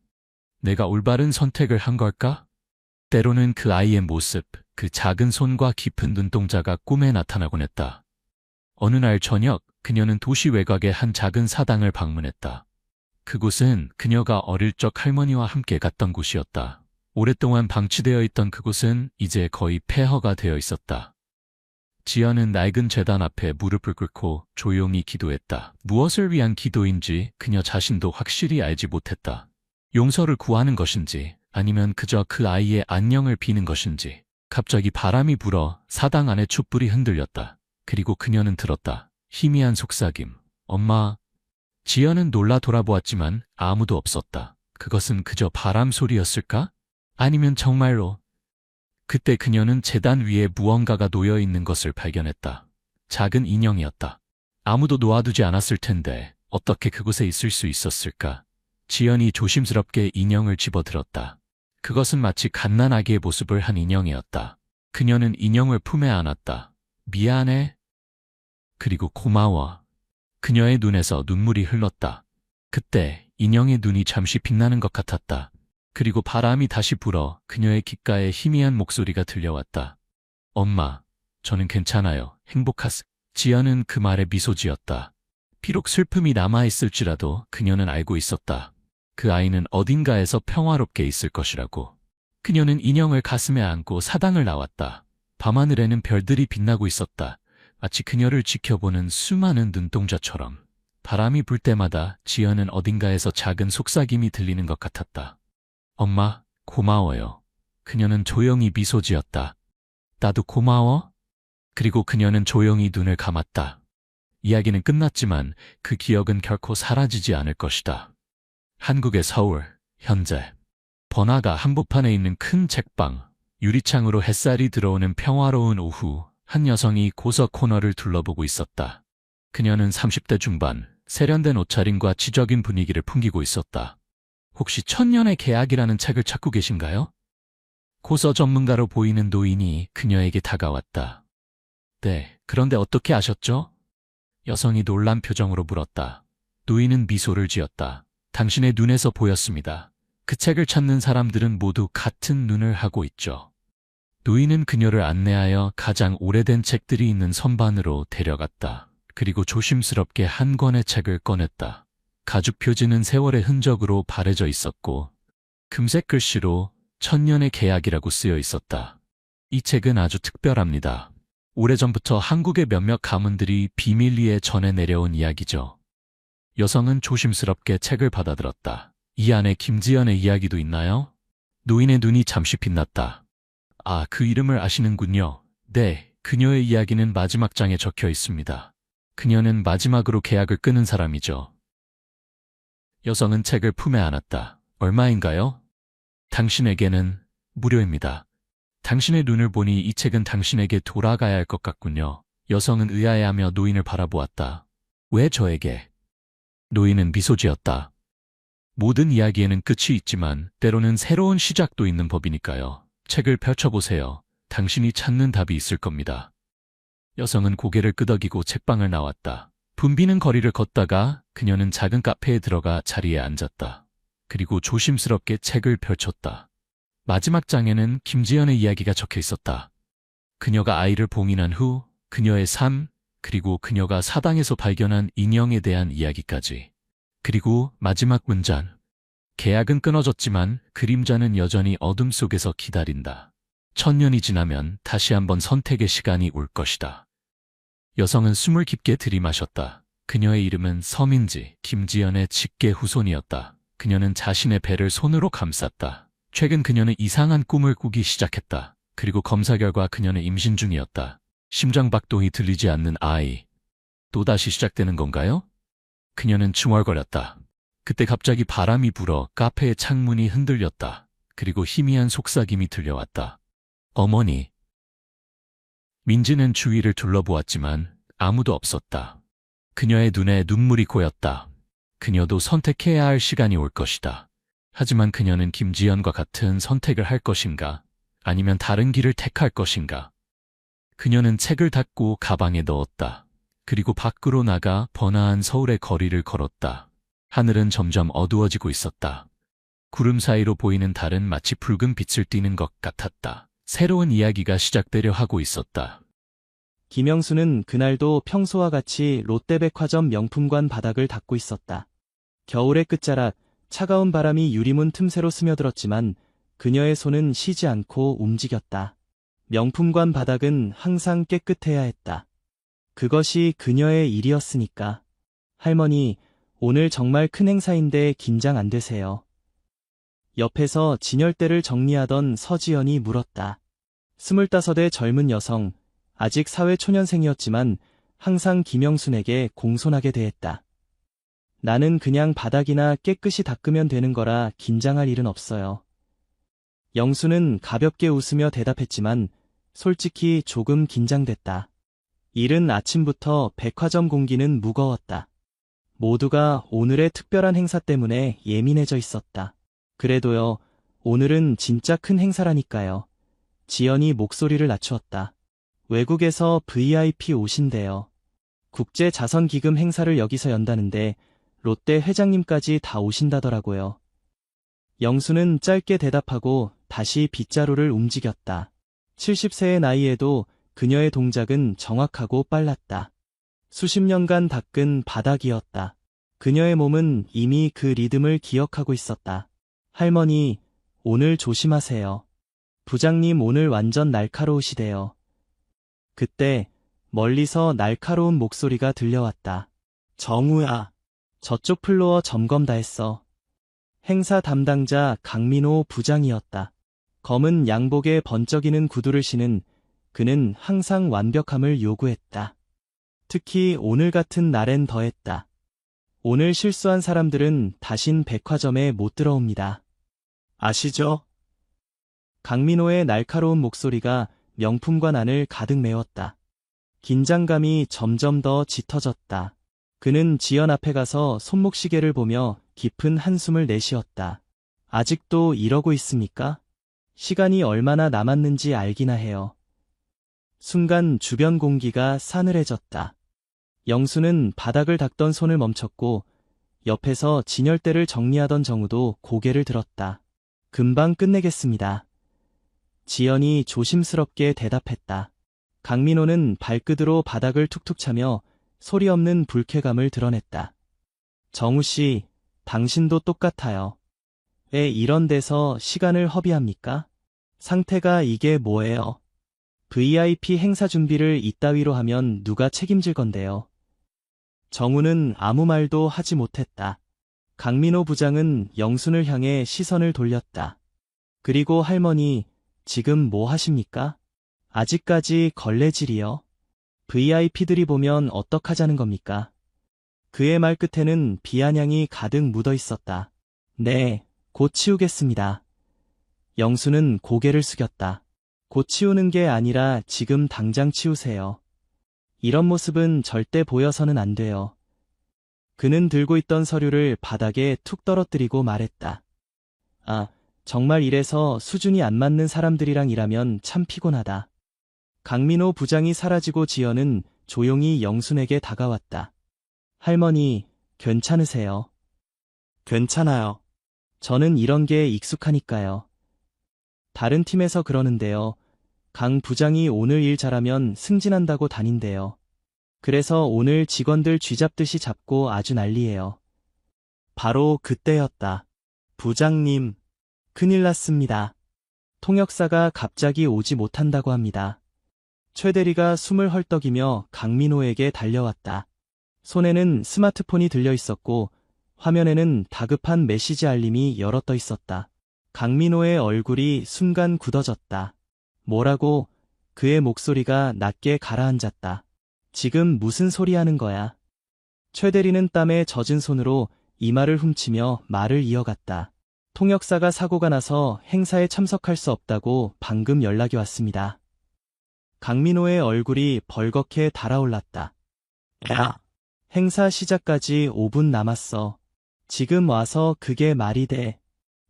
S1: 내가 올바른 선택을 한 걸까? 때로는 그 아이의 모습, 그 작은 손과 깊은 눈동자가 꿈에 나타나곤 했다. 어느 날 저녁 그녀는 도시 외곽의 한 작은 사당을 방문했다. 그곳은 그녀가 어릴 적 할머니와 함께 갔던 곳이었다. 오랫동안 방치되어 있던 그곳은 이제 거의 폐허가 되어 있었다. 지연은 낡은 제단 앞에 무릎을 꿇고 조용히 기도했다. 무엇을 위한 기도인지 그녀 자신도 확실히 알지 못했다. 용서를 구하는 것인지 아니면 그저 그 아이의 안녕을 비는 것인지. 갑자기 바람이 불어 사당 안의 촛불이 흔들렸다. 그리고 그녀는 들었다. 희미한 속삭임. 엄마. 지연은 놀라 돌아보았지만 아무도 없었다. 그것은 그저 바람 소리였을까? 아니면 정말로... 그때 그녀는 제단 위에 무언가가 놓여 있는 것을 발견했다. 작은 인형이었다. 아무도 놓아두지 않았을 텐데 어떻게 그곳에 있을 수 있었을까? 지연이 조심스럽게 인형을 집어들었다. 그것은 마치 갓난아기의 모습을 한 인형이었다. 그녀는 인형을 품에 안았다. 미안해. 그리고 고마워. 그녀의 눈에서 눈물이 흘렀다. 그때 인형의 눈이 잠시 빛나는 것 같았다. 그리고 바람이 다시 불어 그녀의 귓가에 희미한 목소리가 들려왔다. 엄마, 저는 괜찮아요. 행복하세. 지연은 그 말에 미소 지었다. 비록 슬픔이 남아있을지라도 그녀는 알고 있었다. 그 아이는 어딘가에서 평화롭게 있을 것이라고. 그녀는 인형을 가슴에 안고 사당을 나왔다. 밤하늘에는 별들이 빛나고 있었다. 마치 그녀를 지켜보는 수많은 눈동자처럼. 바람이 불 때마다 지연은 어딘가에서 작은 속삭임이 들리는 것 같았다. 엄마, 고마워요. 그녀는 조용히 미소 지었다. 나도 고마워. 그리고 그녀는 조용히 눈을 감았다. 이야기는 끝났지만 그 기억은 결코 사라지지 않을 것이다. 한국의 서울, 현재. 번화가 한복판에 있는 큰 책방, 유리창으로 햇살이 들어오는 평화로운 오후, 한 여성이 고서 코너를 둘러보고 있었다. 그녀는 30대 중반, 세련된 옷차림과 지적인 분위기를 풍기고 있었다. 혹시 천년의 계약이라는 책을 찾고 계신가요? 고서 전문가로 보이는 노인이 그녀에게 다가왔다. 네, 그런데 어떻게 아셨죠? 여성이 놀란 표정으로 물었다. 노인은 미소를 지었다. 당신의 눈에서 보였습니다. 그 책을 찾는 사람들은 모두 같은 눈을 하고 있죠. 노인은 그녀를 안내하여 가장 오래된 책들이 있는 선반으로 데려갔다. 그리고 조심스럽게 한 권의 책을 꺼냈다. 가죽 표지는 세월의 흔적으로 바래져 있었고 금색 글씨로 천년의 계약이라고 쓰여 있었다. 이 책은 아주 특별합니다. 오래전부터 한국의 몇몇 가문들이 비밀리에 전해 내려온 이야기죠. 여성은 조심스럽게 책을 받아들었다. 이 안에 김지연의 이야기도 있나요? 노인의 눈이 잠시 빛났다. 아, 그 이름을 아시는군요. 네, 그녀의 이야기는 마지막 장에 적혀 있습니다. 그녀는 마지막으로 계약을 끊은 사람이죠. 여성은 책을 품에 안았다. 얼마인가요? 당신에게는 무료입니다. 당신의 눈을 보니 이 책은 당신에게 돌아가야 할 것 같군요. 여성은 의아해하며 노인을 바라보았다. 왜 저에게? 노인은 미소 지었다. 모든 이야기에는 끝이 있지만 때로는 새로운 시작도 있는 법이니까요. 책을 펼쳐보세요. 당신이 찾는 답이 있을 겁니다. 여성은 고개를 끄덕이고 책방을 나왔다. 붐비는 거리를 걷다가 그녀는 작은 카페에 들어가 자리에 앉았다. 그리고 조심스럽게 책을 펼쳤다. 마지막 장에는 김지연의 이야기가 적혀 있었다. 그녀가 아이를 봉인한 후 그녀의 삶, 그리고 그녀가 사당에서 발견한 인형에 대한 이야기까지. 그리고 마지막 문장. 계약은 끊어졌지만 그림자는 여전히 어둠 속에서 기다린다. 천년이 지나면 다시 한번 선택의 시간이 올 것이다. 여성은 숨을 깊게 들이마셨다. 그녀의 이름은 서민지, 김지연의 직계 후손이었다. 그녀는 자신의 배를 손으로 감쌌다. 최근 그녀는 이상한 꿈을 꾸기 시작했다. 그리고 검사 결과 그녀는 임신 중이었다. 심장박동이 들리지 않는 아이. 또다시 시작되는 건가요? 그녀는 중얼거렸다. 그때 갑자기 바람이 불어 카페의 창문이 흔들렸다. 그리고 희미한 속삭임이 들려왔다. 어머니. 민지는 주위를 둘러보았지만 아무도 없었다. 그녀의 눈에 눈물이 고였다. 그녀도 선택해야 할 시간이 올 것이다. 하지만 그녀는 김지연과 같은 선택을 할 것인가? 아니면 다른 길을 택할 것인가? 그녀는 책을 닫고 가방에 넣었다. 그리고 밖으로 나가 번화한 서울의 거리를 걸었다. 하늘은 점점 어두워지고 있었다. 구름 사이로 보이는 달은 마치 붉은 빛을 띠는 것 같았다. 새로운 이야기가 시작되려 하고 있었다.
S2: 김영수는 그날도 평소와 같이 롯데백화점 명품관 바닥을 닦고 있었다. 겨울의 끝자락, 차가운 바람이 유리문 틈새로 스며들었지만 그녀의 손은 쉬지 않고 움직였다. 명품관 바닥은 항상 깨끗해야 했다. 그것이 그녀의 일이었으니까. 할머니, 오늘 정말 큰 행사인데 긴장 안 되세요? 옆에서 진열대를 정리하던 서지연이 물었다. 25의 젊은 여성, 아직 사회초년생이었지만 항상 김영순에게 공손하게 대했다. 나는 그냥 바닥이나 깨끗이 닦으면 되는 거라 긴장할 일은 없어요. 영수는 가볍게 웃으며 대답했지만 솔직히 조금 긴장됐다. 이른 아침부터 백화점 공기는 무거웠다. 모두가 오늘의 특별한 행사 때문에 예민해져 있었다. 그래도요, 오늘은 진짜 큰 행사라니까요. 지연이 목소리를 낮추었다. 외국에서 VIP 오신대요. 국제자선기금 행사를 여기서 연다는데 롯데 회장님까지 다 오신다더라고요. 영수는 짧게 대답하고 다시 빗자루를 움직였다. 70세의 나이에도 그녀의 동작은 정확하고 빨랐다. 수십 년간 닦은 바닥이었다. 그녀의 몸은 이미 그 리듬을 기억하고 있었다. 할머니, 오늘 조심하세요. 부장님 오늘 완전 날카로우시대요. 그때 멀리서 날카로운 목소리가 들려왔다. 정우야, 저쪽 플로어 점검 다 했어. 행사 담당자 강민호 부장이었다. 검은 양복에 번쩍이는 구두를 신은 그는 항상 완벽함을 요구했다. 특히 오늘 같은 날엔 더했다. 오늘 실수한 사람들은 다신 백화점에 못 들어옵니다. 아시죠? 강민호의 날카로운 목소리가 명품관 안을 가득 메웠다. 긴장감이 점점 더 짙어졌다. 그는 지연 앞에 가서 손목시계를 보며 깊은 한숨을 내쉬었다. 아직도 이러고 있습니까? 시간이 얼마나 남았는지 알기나 해요. 순간 주변 공기가 싸늘해졌다. 영수는 바닥을 닦던 손을 멈췄고 옆에서 진열대를 정리하던 정우도 고개를 들었다. 금방 끝내겠습니다. 지연이 조심스럽게 대답했다. 강민호는 발끝으로 바닥을 툭툭 차며 소리 없는 불쾌감을 드러냈다. 정우 씨, 당신도 똑같아요. 왜 이런 데서 시간을 허비합니까? 상태가 이게 뭐예요? VIP 행사 준비를 이따위로 하면 누가 책임질 건데요? 정우는 아무 말도 하지 못했다. 강민호 부장은 영순을 향해 시선을 돌렸다. 그리고 할머니, 지금 뭐 하십니까? 아직까지 걸레질이요? VIP들이 보면 어떡하자는 겁니까? 그의 말 끝에는 비아냥이 가득 묻어 있었다. 네, 곧 치우겠습니다. 영수는 고개를 숙였다. 곧 치우는 게 아니라 지금 당장 치우세요. 이런 모습은 절대 보여서는 안 돼요. 그는 들고 있던 서류를 바닥에 툭 떨어뜨리고 말했다. 아, 정말 이래서 수준이 안 맞는 사람들이랑 일하면 참 피곤하다. 강민호 부장이 사라지고 지연은 조용히 영순에게 다가왔다. 할머니, 괜찮으세요? 괜찮아요. 저는 이런 게 익숙하니까요. 다른 팀에서 그러는데요. 강 부장이 오늘 일 잘하면 승진한다고 다닌대요. 그래서 오늘 직원들 쥐잡듯이 잡고 아주 난리예요. 바로 그때였다. 부장님, 큰일 났습니다. 통역사가 갑자기 오지 못한다고 합니다. 최 대리가 숨을 헐떡이며 강민호에게 달려왔다. 손에는 스마트폰이 들려 있었고 화면에는 다급한 메시지 알림이 여러 떠 있었다. 강민호의 얼굴이 순간 굳어졌다. 뭐라고? 그의 목소리가 낮게 가라앉았다. 지금 무슨 소리 하는 거야? 최 대리는 땀에 젖은 손으로 이마를 훔치며 말을 이어갔다. 통역사가 사고가 나서 행사에 참석할 수 없다고 방금 연락이 왔습니다. 강민호의 얼굴이 벌겋게 달아올랐다. 야, 행사 시작까지 5분 남았어. 지금 와서 그게 말이 돼.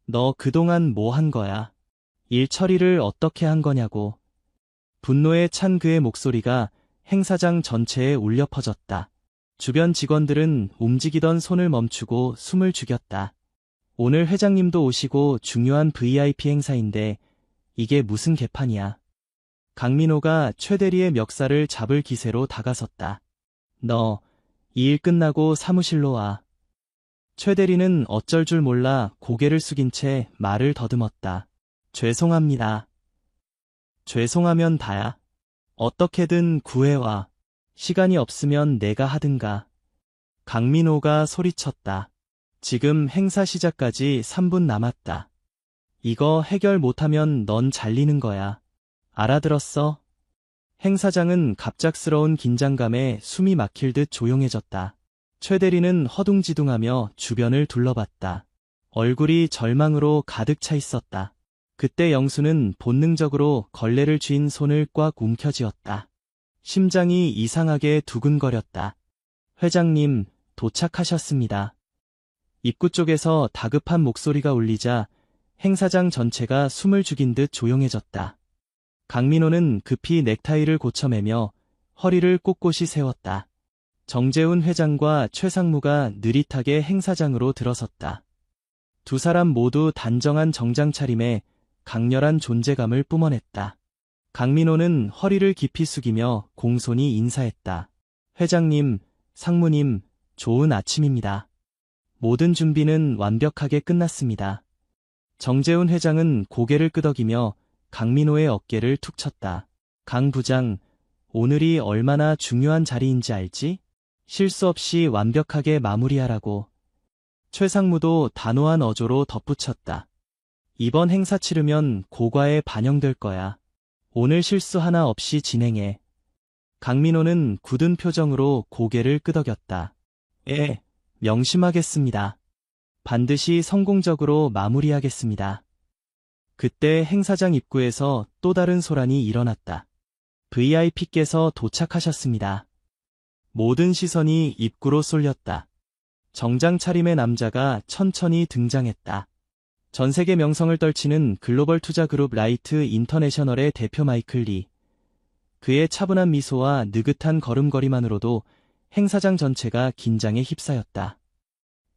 S2: 너 그동안 뭐 한 거야? 일 처리를 어떻게 한 거냐고. 분노에 찬 그의 목소리가 행사장 전체에 울려 퍼졌다. 주변 직원들은 움직이던 손을 멈추고 숨을 죽였다. 오늘 회장님도 오시고 중요한 VIP 행사인데 이게 무슨 개판이야. 강민호가 최 대리의 멱살을 잡을 기세로 다가섰다. 너, 이 일 끝나고 사무실로 와. 최 대리는 어쩔 줄 몰라 고개를 숙인 채 말을 더듬었다. 죄송합니다. 죄송하면 다야. 어떻게든 구해와. 시간이 없으면 내가 하든가. 강민호가 소리쳤다. 지금 행사 시작까지 3분 남았다. 이거 해결 못하면 넌 잘리는 거야. 알아들었어? 행사장은 갑작스러운 긴장감에 숨이 막힐 듯 조용해졌다. 최 대리는 허둥지둥하며 주변을 둘러봤다. 얼굴이 절망으로 가득 차 있었다. 그때 영수는 본능적으로 걸레를 쥔 손을 꽉 움켜쥐었다. 심장이 이상하게 두근거렸다. 회장님, 도착하셨습니다. 입구 쪽에서 다급한 목소리가 울리자 행사장 전체가 숨을 죽인 듯 조용해졌다. 강민호는 급히 넥타이를 고쳐매며 허리를 꼿꼿이 세웠다. 정재훈 회장과 최 상무가 느릿하게 행사장으로 들어섰다. 두 사람 모두 단정한 정장 차림에 강렬한 존재감을 뿜어냈다. 강민호는 허리를 깊이 숙이며 공손히 인사했다. 회장님, 상무님, 좋은 아침입니다. 모든 준비는 완벽하게 끝났습니다. 정재훈 회장은 고개를 끄덕이며 강민호의 어깨를 툭 쳤다. 강 부장, 오늘이 얼마나 중요한 자리인지 알지? 실수 없이 완벽하게 마무리하라고. 최 상무도 단호한 어조로 덧붙였다. 이번 행사 치르면 고과에 반영될 거야. 오늘 실수 하나 없이 진행해. 강민호는 굳은 표정으로 고개를 끄덕였다. 예, 명심하겠습니다. 반드시 성공적으로 마무리하겠습니다. 그때 행사장 입구에서 또 다른 소란이 일어났다. VIP께서 도착하셨습니다. 모든 시선이 입구로 쏠렸다. 정장 차림의 남자가 천천히 등장했다. 전 세계 명성을 떨치는 글로벌 투자 그룹 라이트 인터내셔널의 대표 마이클 리. 그의 차분한 미소와 느긋한 걸음걸이만으로도 행사장 전체가 긴장에 휩싸였다.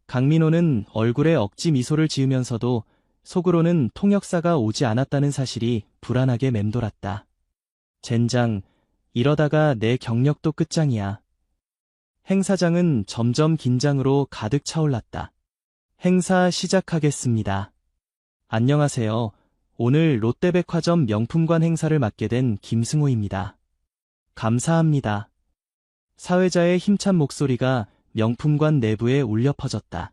S2: 강민호는 얼굴에 억지 미소를 지으면서도 속으로는 통역사가 오지 않았다는 사실이 불안하게 맴돌았다. 젠장, 이러다가 내 경력도 끝장이야. 행사장은 점점 긴장으로 가득 차올랐다. 행사 시작하겠습니다. 안녕하세요. 오늘 롯데백화점 명품관 행사를 맡게 된 김승호입니다. 감사합니다. 사회자의 힘찬 목소리가 명품관 내부에 울려 퍼졌다.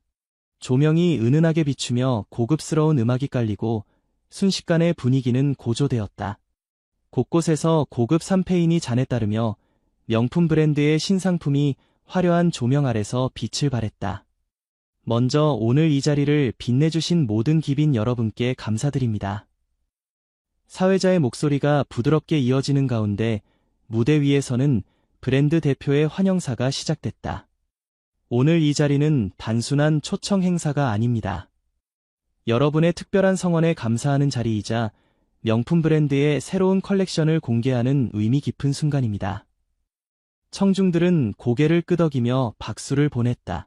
S2: 조명이 은은하게 비추며 고급스러운 음악이 깔리고 순식간에 분위기는 고조되었다. 곳곳에서 고급 샴페인이 잔에 따르며 명품 브랜드의 신상품이 화려한 조명 아래서 빛을 발했다. 먼저 오늘 이 자리를 빛내주신 모든 기빈 여러분께 감사드립니다. 사회자의 목소리가 부드럽게 이어지는 가운데 무대 위에서는 브랜드 대표의 환영사가 시작됐다. 오늘 이 자리는 단순한 초청 행사가 아닙니다. 여러분의 특별한 성원에 감사하는 자리이자 명품 브랜드의 새로운 컬렉션을 공개하는 의미 깊은 순간입니다. 청중들은 고개를 끄덕이며 박수를 보냈다.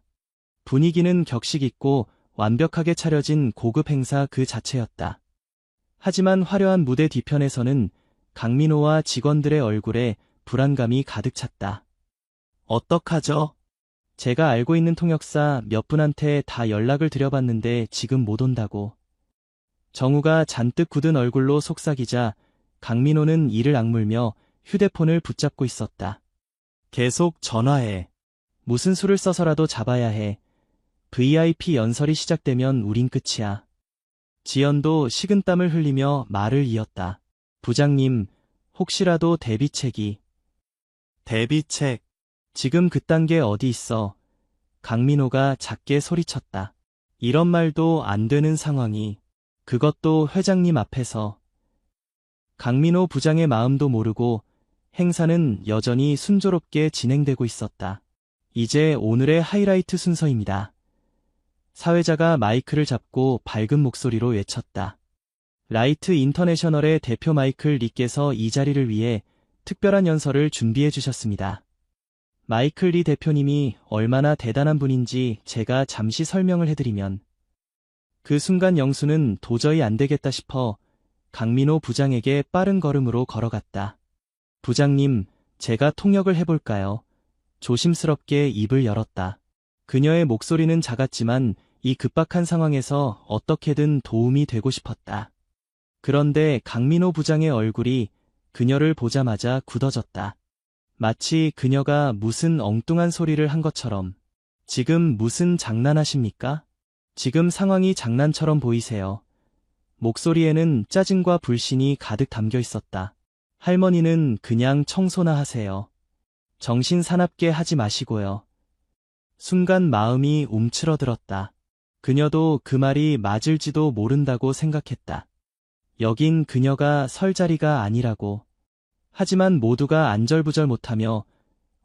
S2: 분위기는 격식 있고 완벽하게 차려진 고급 행사 그 자체였다. 하지만 화려한 무대 뒤편에서는 강민호와 직원들의 얼굴에 불안감이 가득 찼다. 어떡하죠? 제가 알고 있는 통역사 몇 분한테 다 연락을 드려봤는데 지금 못 온다고. 정우가 잔뜩 굳은 얼굴로 속삭이자 강민호는 이를 악물며 휴대폰을 붙잡고 있었다. 계속 전화해. 무슨 수를 써서라도 잡아야 해. VIP 연설이 시작되면 우린 끝이야. 지연도 식은땀을 흘리며 말을 이었다. 부장님, 혹시라도 데뷔책이. 데뷔책. 지금 그딴 게 어디 있어. 강민호가 작게 소리쳤다. 이런 말도 안 되는 상황이. 그것도 회장님 앞에서. 강민호 부장의 마음도 모르고 행사는 여전히 순조롭게 진행되고 있었다. 이제 오늘의 하이라이트 순서입니다. 사회자가 마이크를 잡고 밝은 목소리로 외쳤다. 라이트 인터내셔널의 대표 마이클 리께서 이 자리를 위해 특별한 연설을 준비해 주셨습니다. 마이클 리 대표님이 얼마나 대단한 분인지 제가 잠시 설명을 해드리면 그 순간 영수는 도저히 안 되겠다 싶어 강민호 부장에게 빠른 걸음으로 걸어갔다. 부장님, 제가 통역을 해볼까요? 조심스럽게 입을 열었다. 그녀의 목소리는 작았지만 이 급박한 상황에서 어떻게든 도움이 되고 싶었다. 그런데 강민호 부장의 얼굴이 그녀를 보자마자 굳어졌다. 마치 그녀가 무슨 엉뚱한 소리를 한 것처럼. 지금 무슨 장난하십니까? 지금 상황이 장난처럼 보이세요. 목소리에는 짜증과 불신이 가득 담겨 있었다. 할머니는 그냥 청소나 하세요. 정신 사납게 하지 마시고요. 순간 마음이 움츠러들었다. 그녀도 그 말이 맞을지도 모른다고 생각했다. 여긴 그녀가 설 자리가 아니라고. 하지만 모두가 안절부절 못하며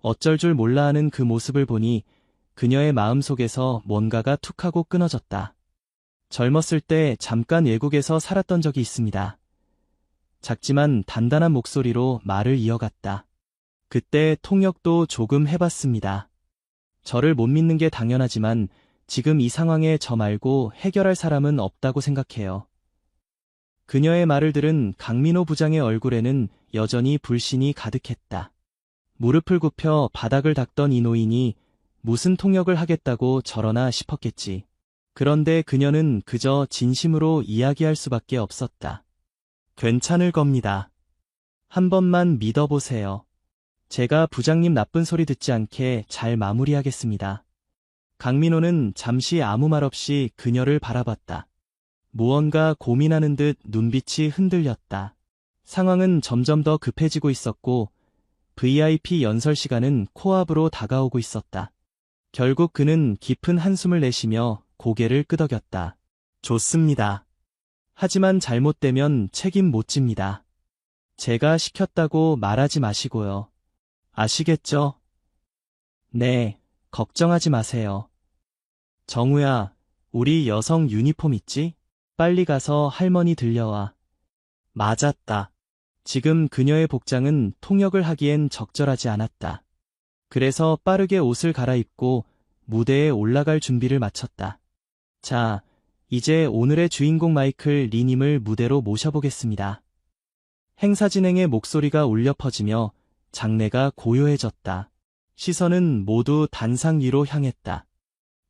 S2: 어쩔 줄 몰라 하는 그 모습을 보니 그녀의 마음속에서 뭔가가 툭 하고 끊어졌다. 젊었을 때 잠깐 외국에서 살았던 적이 있습니다. 작지만 단단한 목소리로 말을 이어갔다. 그때 통역도 조금 해봤습니다. 저를 못 믿는 게 당연하지만 지금 이 상황에 저 말고 해결할 사람은 없다고 생각해요. 그녀의 말을 들은 강민호 부장의 얼굴에는 여전히 불신이 가득했다. 무릎을 굽혀 바닥을 닦던 이 노인이 무슨 통역을 하겠다고 저러나 싶었겠지. 그런데 그녀는 그저 진심으로 이야기할 수밖에 없었다. 괜찮을 겁니다. 한 번만 믿어보세요. 제가 부장님 나쁜 소리 듣지 않게 잘 마무리하겠습니다. 강민호는 잠시 아무 말 없이 그녀를 바라봤다. 무언가 고민하는 듯 눈빛이 흔들렸다. 상황은 점점 더 급해지고 있었고 VIP 연설 시간은 코앞으로 다가오고 있었다. 결국 그는 깊은 한숨을 내쉬며 고개를 끄덕였다. 좋습니다. 하지만 잘못되면 책임 못 집니다. 제가 시켰다고 말하지 마시고요. 아시겠죠? 네, 걱정하지 마세요. 정우야, 우리 여성 유니폼 있지? 빨리 가서 할머니 들려와. 맞았다. 지금 그녀의 복장은 통역을 하기엔 적절하지 않았다. 그래서 빠르게 옷을 갈아입고 무대에 올라갈 준비를 마쳤다. 자, 이제 오늘의 주인공 마이클 리님을 무대로 모셔보겠습니다. 행사 진행의 목소리가 울려 퍼지며 장내가 고요해졌다. 시선은 모두 단상 위로 향했다.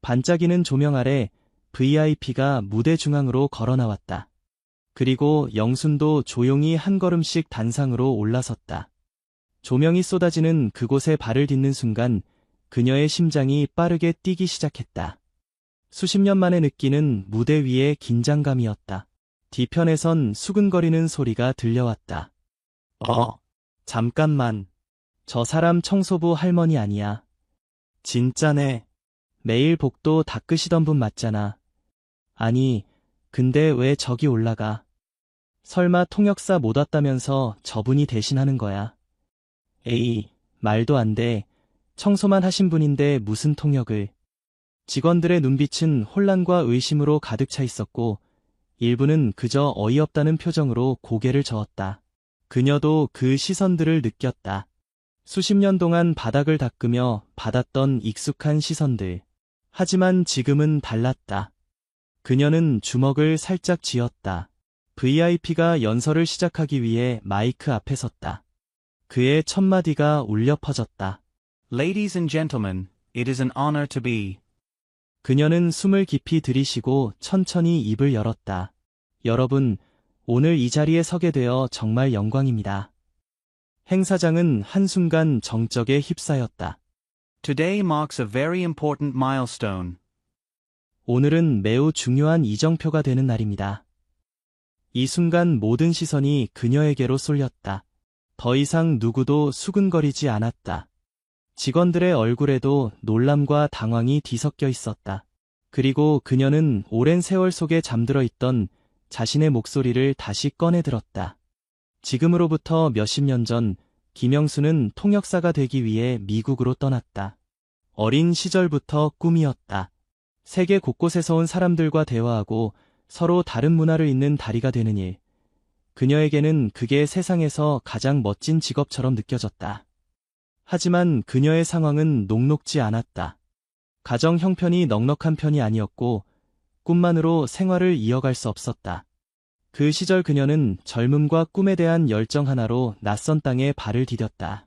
S2: 반짝이는 조명 아래 VIP가 무대 중앙으로 걸어 나왔다. 그리고 영순도 조용히 한 걸음씩 단상으로 올라섰다. 조명이 쏟아지는 그곳에 발을 딛는 순간 그녀의 심장이 빠르게 뛰기 시작했다. 수십 년 만에 느끼는 무대 위의 긴장감이었다. 뒤편에선 수근거리는 소리가 들려왔다. 잠깐만. 저 사람 청소부 할머니 아니야. 진짜네. 매일 복도 닦으시던 분 맞잖아. 아니, 근데 왜 저기 올라가? 설마 통역사 못 왔다면서 저분이 대신하는 거야? 에이, 말도 안 돼. 청소만 하신 분인데 무슨 통역을. 직원들의 눈빛은 혼란과 의심으로 가득 차 있었고 일부는 그저 어이없다는 표정으로 고개를 저었다. 그녀도 그 시선들을 느꼈다. 수십 년 동안 바닥을 닦으며 받았던 익숙한 시선들. 하지만 지금은 달랐다. 그녀는 주먹을 살짝 쥐었다. VIP가 연설을 시작하기 위해 마이크 앞에 섰다. 그의 첫 마디가 울려 퍼졌다.
S3: Ladies and gentlemen, it is an honor to be.
S2: 그녀는 숨을 깊이 들이쉬고 천천히 입을 열었다. 여러분, 오늘 이 자리에 서게 되어 정말 영광입니다. 행사장은 한순간 정적에 휩싸였다.
S3: Today marks a very important milestone.
S2: 오늘은 매우 중요한 이정표가 되는 날입니다. 이 순간 모든 시선이 그녀에게로 쏠렸다. 더 이상 누구도 수근거리지 않았다. 직원들의 얼굴에도 놀람과 당황이 뒤섞여 있었다. 그리고 그녀는 오랜 세월 속에 잠들어 있던 자신의 목소리를 다시 꺼내 들었다. 지금으로부터 몇십 년 전 김영수는 통역사가 되기 위해 미국으로 떠났다. 어린 시절부터 꿈이었다. 세계 곳곳에서 온 사람들과 대화하고 서로 다른 문화를 잇는 다리가 되는 일. 그녀에게는 그게 세상에서 가장 멋진 직업처럼 느껴졌다. 하지만 그녀의 상황은 녹록지 않았다. 가정 형편이 넉넉한 편이 아니었고 꿈만으로 생활을 이어갈 수 없었다. 그 시절 그녀는 젊음과 꿈에 대한 열정 하나로 낯선 땅에 발을 디뎠다.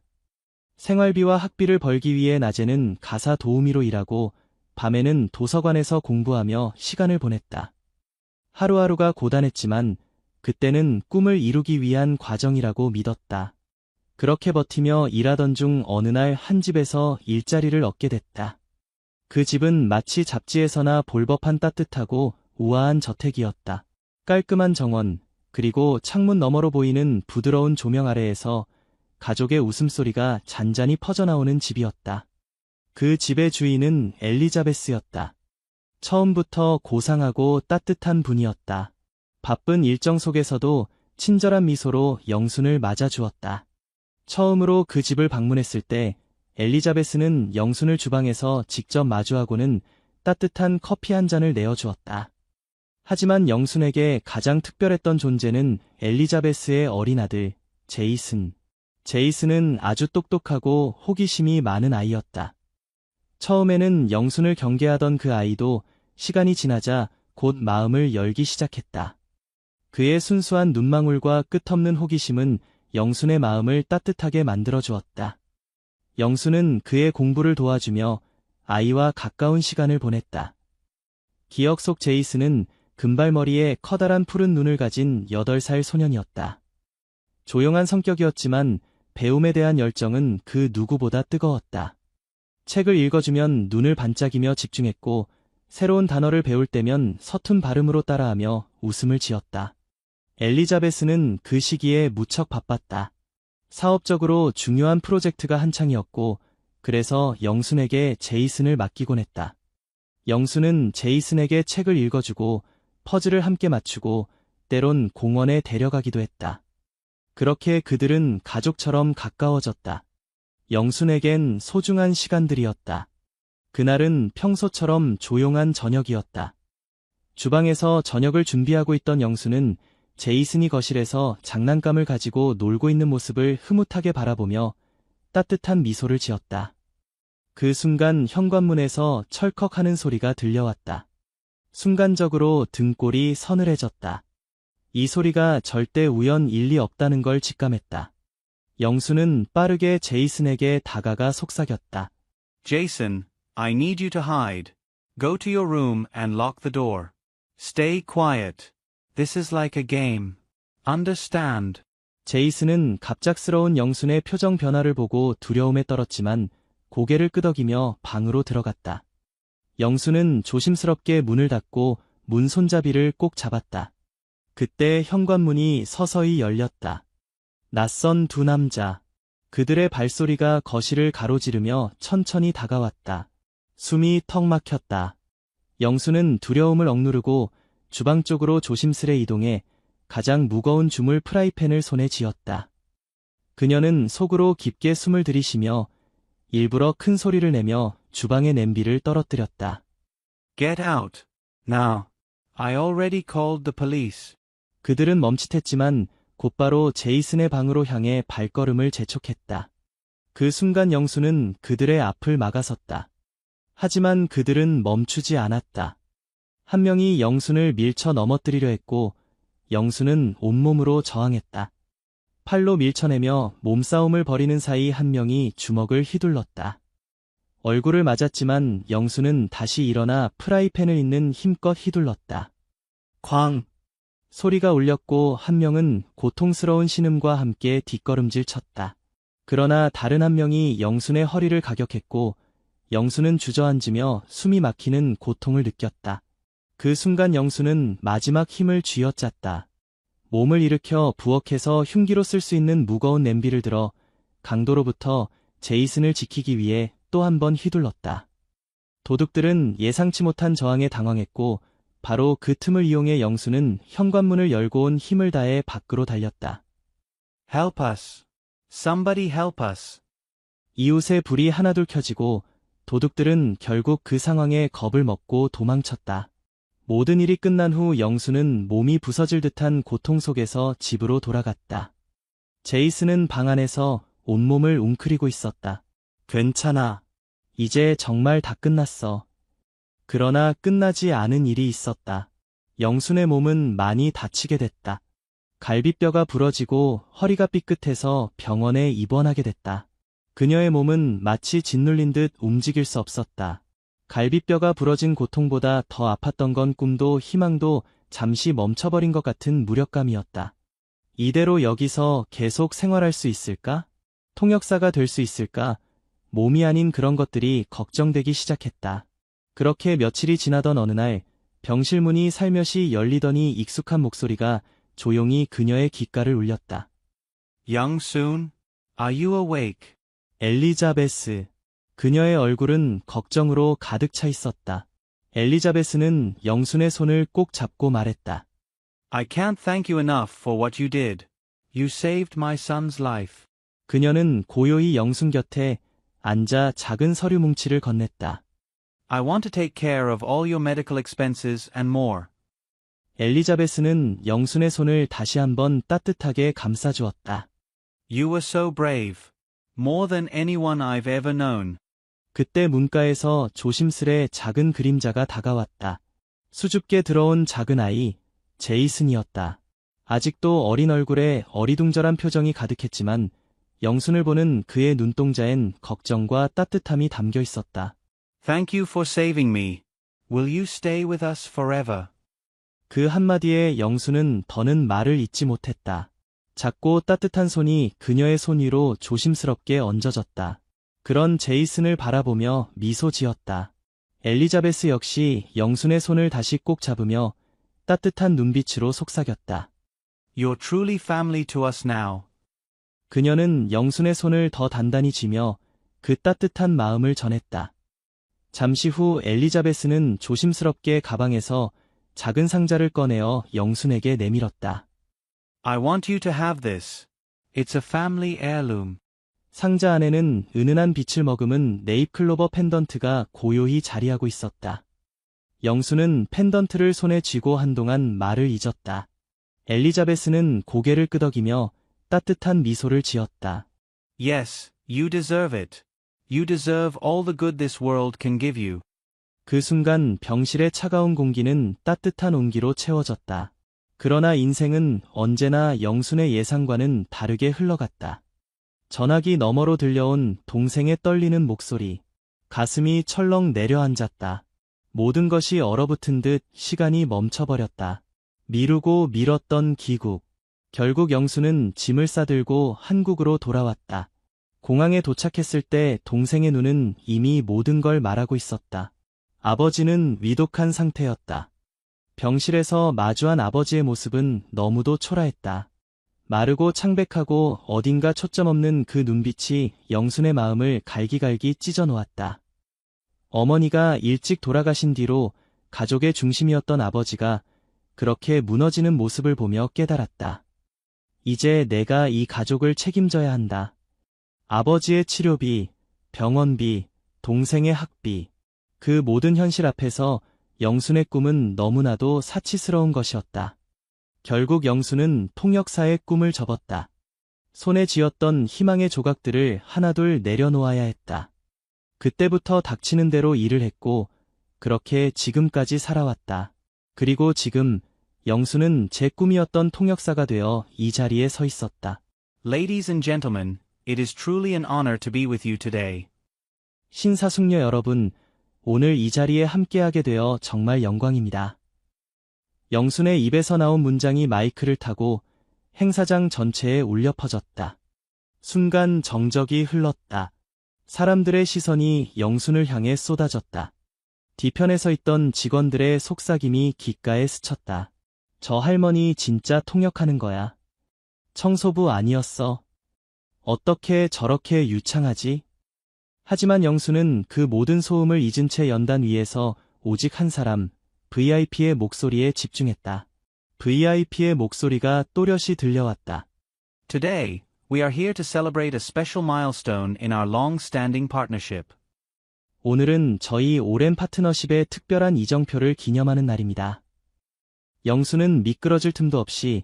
S2: 생활비와 학비를 벌기 위해 낮에는 가사 도우미로 일하고 밤에는 도서관에서 공부하며 시간을 보냈다. 하루하루가 고단했지만 그때는 꿈을 이루기 위한 과정이라고 믿었다. 그렇게 버티며 일하던 중 어느 날 한 집에서 일자리를 얻게 됐다. 그 집은 마치 잡지에서나 볼 법한 따뜻하고 우아한 저택이었다. 깔끔한 정원, 그리고 창문 너머로 보이는 부드러운 조명 아래에서 가족의 웃음소리가 잔잔히 퍼져나오는 집이었다. 그 집의 주인은 엘리자베스였다. 처음부터 고상하고 따뜻한 분이었다. 바쁜 일정 속에서도 친절한 미소로 영순을 맞아주었다. 처음으로 그 집을 방문했을 때 엘리자베스는 영순을 주방에서 직접 마주하고는 따뜻한 커피 한 잔을 내어주었다. 하지만 영순에게 가장 특별했던 존재는 엘리자베스의 어린 아들, 제이슨. 제이슨은 아주 똑똑하고 호기심이 많은 아이였다. 처음에는 영순을 경계하던 그 아이도 시간이 지나자 곧 마음을 열기 시작했다. 그의 순수한 눈망울과 끝없는 호기심은 영순의 마음을 따뜻하게 만들어주었다. 영순은 그의 공부를 도와주며 아이와 가까운 시간을 보냈다. 기억 속 제이슨은 금발머리에 커다란 푸른 눈을 가진 8살 소년이었다. 조용한 성격이었지만 배움에 대한 열정은 그 누구보다 뜨거웠다. 책을 읽어주면 눈을 반짝이며 집중했고 새로운 단어를 배울 때면 서툰 발음으로 따라하며 웃음을 지었다. 엘리자베스는 그 시기에 무척 바빴다. 사업적으로 중요한 프로젝트가 한창이었고 그래서 영순에게 제이슨을 맡기곤 했다. 영순은 제이슨에게 책을 읽어주고 퍼즐을 함께 맞추고 때론 공원에 데려가기도 했다. 그렇게 그들은 가족처럼 가까워졌다. 영순에겐 소중한 시간들이었다. 그날은 평소처럼 조용한 저녁이었다. 주방에서 저녁을 준비하고 있던 영수는 제이슨이 거실에서 장난감을 가지고 놀고 있는 모습을 흐뭇하게 바라보며 따뜻한 미소를 지었다. 그 순간 현관문에서 철컥하는 소리가 들려왔다. 순간적으로 등골이 서늘해졌다. 이 소리가 절대 우연 일리 없다는 걸 직감했다. 영수는 빠르게 제이슨에게 다가가 속삭였다.
S3: Jason, I need you to hide. Go to your room and lock the door. Stay quiet. This is like a game. Understand?
S2: 제이슨은 갑작스러운 영순의 표정 변화를 보고 두려움에 떨었지만 고개를 끄덕이며 방으로 들어갔다. 영수는 조심스럽게 문을 닫고 문 손잡이를 꼭 잡았다. 그때 현관문이 서서히 열렸다. 낯선 두 남자. 그들의 발소리가 거실을 가로지르며 천천히 다가왔다. 숨이 턱 막혔다. 영수는 두려움을 억누르고 주방 쪽으로 조심스레 이동해 가장 무거운 주물 프라이팬을 손에 쥐었다. 그녀는 속으로 깊게 숨을 들이쉬며 일부러 큰 소리를 내며 주방의 냄비를 떨어뜨렸다.
S3: Get out. Now. I already called the police.
S2: 그들은 멈칫했지만 곧바로 제이슨의 방으로 향해 발걸음을 재촉했다. 그 순간 영수는 그들의 앞을 막아섰다. 하지만 그들은 멈추지 않았다. 한 명이 영순을 밀쳐 넘어뜨리려 했고 영수는 온몸으로 저항했다. 팔로 밀쳐내며 몸싸움을 벌이는 사이 한 명이 주먹을 휘둘렀다. 얼굴을 맞았지만 영수는 다시 일어나 프라이팬을 있는 힘껏 휘둘렀다. 쾅! 소리가 울렸고 한 명은 고통스러운 신음과 함께 뒷걸음질 쳤다. 그러나 다른 한 명이 영순의 허리를 가격했고 영수는 주저앉으며 숨이 막히는 고통을 느꼈다. 그 순간 영수는 마지막 힘을 쥐어짰다. 몸을 일으켜 부엌에서 흉기로 쓸 수 있는 무거운 냄비를 들어 강도로부터 제이슨을 지키기 위해 또 한 번 휘둘렀다. 도둑들은 예상치 못한 저항에 당황했고 바로 그 틈을 이용해 영수는 현관문을 열고 온 힘을 다해 밖으로 달렸다.
S3: Help us. Somebody help us.
S2: 이웃의 불이 하나둘 켜지고 도둑들은 결국 그 상황에 겁을 먹고 도망쳤다. 모든 일이 끝난 후 영수는 몸이 부서질 듯한 고통 속에서 집으로 돌아갔다. 제이슨은 방 안에서 온몸을 웅크리고 있었다. 괜찮아. 이제 정말 다 끝났어. 그러나 끝나지 않은 일이 있었다. 영순의 몸은 많이 다치게 됐다. 갈비뼈가 부러지고 허리가 삐끗해서 병원에 입원하게 됐다. 그녀의 몸은 마치 짓눌린 듯 움직일 수 없었다. 갈비뼈가 부러진 고통보다 더 아팠던 건 꿈도 희망도 잠시 멈춰버린 것 같은 무력감이었다. 이대로 여기서 계속 생활할 수 있을까? 통역사가 될 수 있을까? 몸이 아닌 그런 것들이 걱정되기 시작했다. 그렇게 며칠이 지나던 어느 날 병실문이 살며시 열리더니 익숙한 목소리가 조용히 그녀의 귓가를 울렸다.
S3: Young-soon, are you awake?
S2: 엘리자베스. 그녀의 얼굴은 걱정으로 가득 차 있었다. 엘리자베스는 영순의 손을 꼭 잡고 말했다.
S3: I can't thank you enough for what you did. You saved my son's life.
S2: 그녀는 고요히 영순 곁에 앉아 작은 서류 뭉치를 건넸다.
S3: I want to take care of all your medical expenses and more.
S2: 엘리자베스는 영순의 손을 다시 한번 따뜻하게 감싸주었다.
S3: You were so brave. More than anyone I've ever known.
S2: 그때 문가에서 조심스레 작은 그림자가 다가왔다. 수줍게 들어온 작은 아이, 제이슨이었다. 아직도 어린 얼굴에 어리둥절한 표정이 가득했지만 영순을 보는 그의 눈동자엔 걱정과 따뜻함이 담겨 있었다.
S3: Thank you for saving me. Will you stay with us forever?
S2: 그 한마디에 영순은 더는 말을 잇지 못했다. 작고 따뜻한 손이 그녀의 손 위로 조심스럽게 얹어졌다. 그런 제이슨을 바라보며 미소 지었다. 엘리자베스 역시 영순의 손을 다시 꼭 잡으며 따뜻한 눈빛으로 속삭였다.
S3: You're truly family to us now.
S2: 그녀는 영순의 손을 더 단단히 쥐며 그 따뜻한 마음을 전했다. 잠시 후 엘리자베스는 조심스럽게 가방에서 작은 상자를 꺼내어 영순에게 내밀었다.
S3: I want you to have this. It's a family heirloom.
S2: 상자 안에는 은은한 빛을 머금은 네잎클로버 펜던트가 고요히 자리하고 있었다. 영수는 펜던트를 손에 쥐고 한동안 말을 잊었다. 엘리자베스는 고개를 끄덕이며 따뜻한 미소를 지었다.
S3: Yes, you deserve it. You deserve all the good this world can give you.
S2: 그 순간 병실의 차가운 공기는 따뜻한 온기로 채워졌다. 그러나 인생은 언제나 영순의 예상과는 다르게 흘러갔다. 전화기 너머로 들려온 동생의 떨리는 목소리. 가슴이 철렁 내려앉았다. 모든 것이 얼어붙은 듯 시간이 멈춰버렸다. 미루고 미뤘던 귀국. 결국 영수는 짐을 싸들고 한국으로 돌아왔다. 공항에 도착했을 때 동생의 눈은 이미 모든 걸 말하고 있었다. 아버지는 위독한 상태였다. 병실에서 마주한 아버지의 모습은 너무도 초라했다. 마르고 창백하고 어딘가 초점 없는 그 눈빛이 영순의 마음을 갈기갈기 찢어 놓았다. 어머니가 일찍 돌아가신 뒤로 가족의 중심이었던 아버지가 그렇게 무너지는 모습을 보며 깨달았다. 이제 내가 이 가족을 책임져야 한다. 아버지의 치료비, 병원비, 동생의 학비, 그 모든 현실 앞에서 영순의 꿈은 너무나도 사치스러운 것이었다. 결국 영순은 통역사의 꿈을 접었다. 손에 쥐었던 희망의 조각들을 하나둘 내려놓아야 했다. 그때부터 닥치는 대로 일을 했고 그렇게 지금까지 살아왔다. 그리고 지금 영순은 제 꿈이었던 통역사가 되어 이 자리에 서 있었다.
S3: Ladies and gentlemen, it is truly an honor to be with you today.
S2: 신사숙녀 여러분, 오늘 이 자리에 함께하게 되어 정말 영광입니다. 영순의 입에서 나온 문장이 마이크를 타고 행사장 전체에 울려 퍼졌다. 순간 정적이 흘렀다. 사람들의 시선이 영순을 향해 쏟아졌다. 뒤편에 서 있던 직원들의 속삭임이 귓가에 스쳤다. 저 할머니 진짜 통역하는 거야. 청소부 아니었어. 어떻게 저렇게 유창하지? 하지만 영수는 그 모든 소음을 잊은 채 연단 위에서 오직 한 사람, VIP의 목소리에 집중했다. VIP의 목소리가 또렷이 들려왔다.
S3: Today, we are here to celebrate a special milestone in our long-standing partnership.
S2: 오늘은 저희 오랜 파트너십의 특별한 이정표를 기념하는 날입니다. 영수는 미끄러질 틈도 없이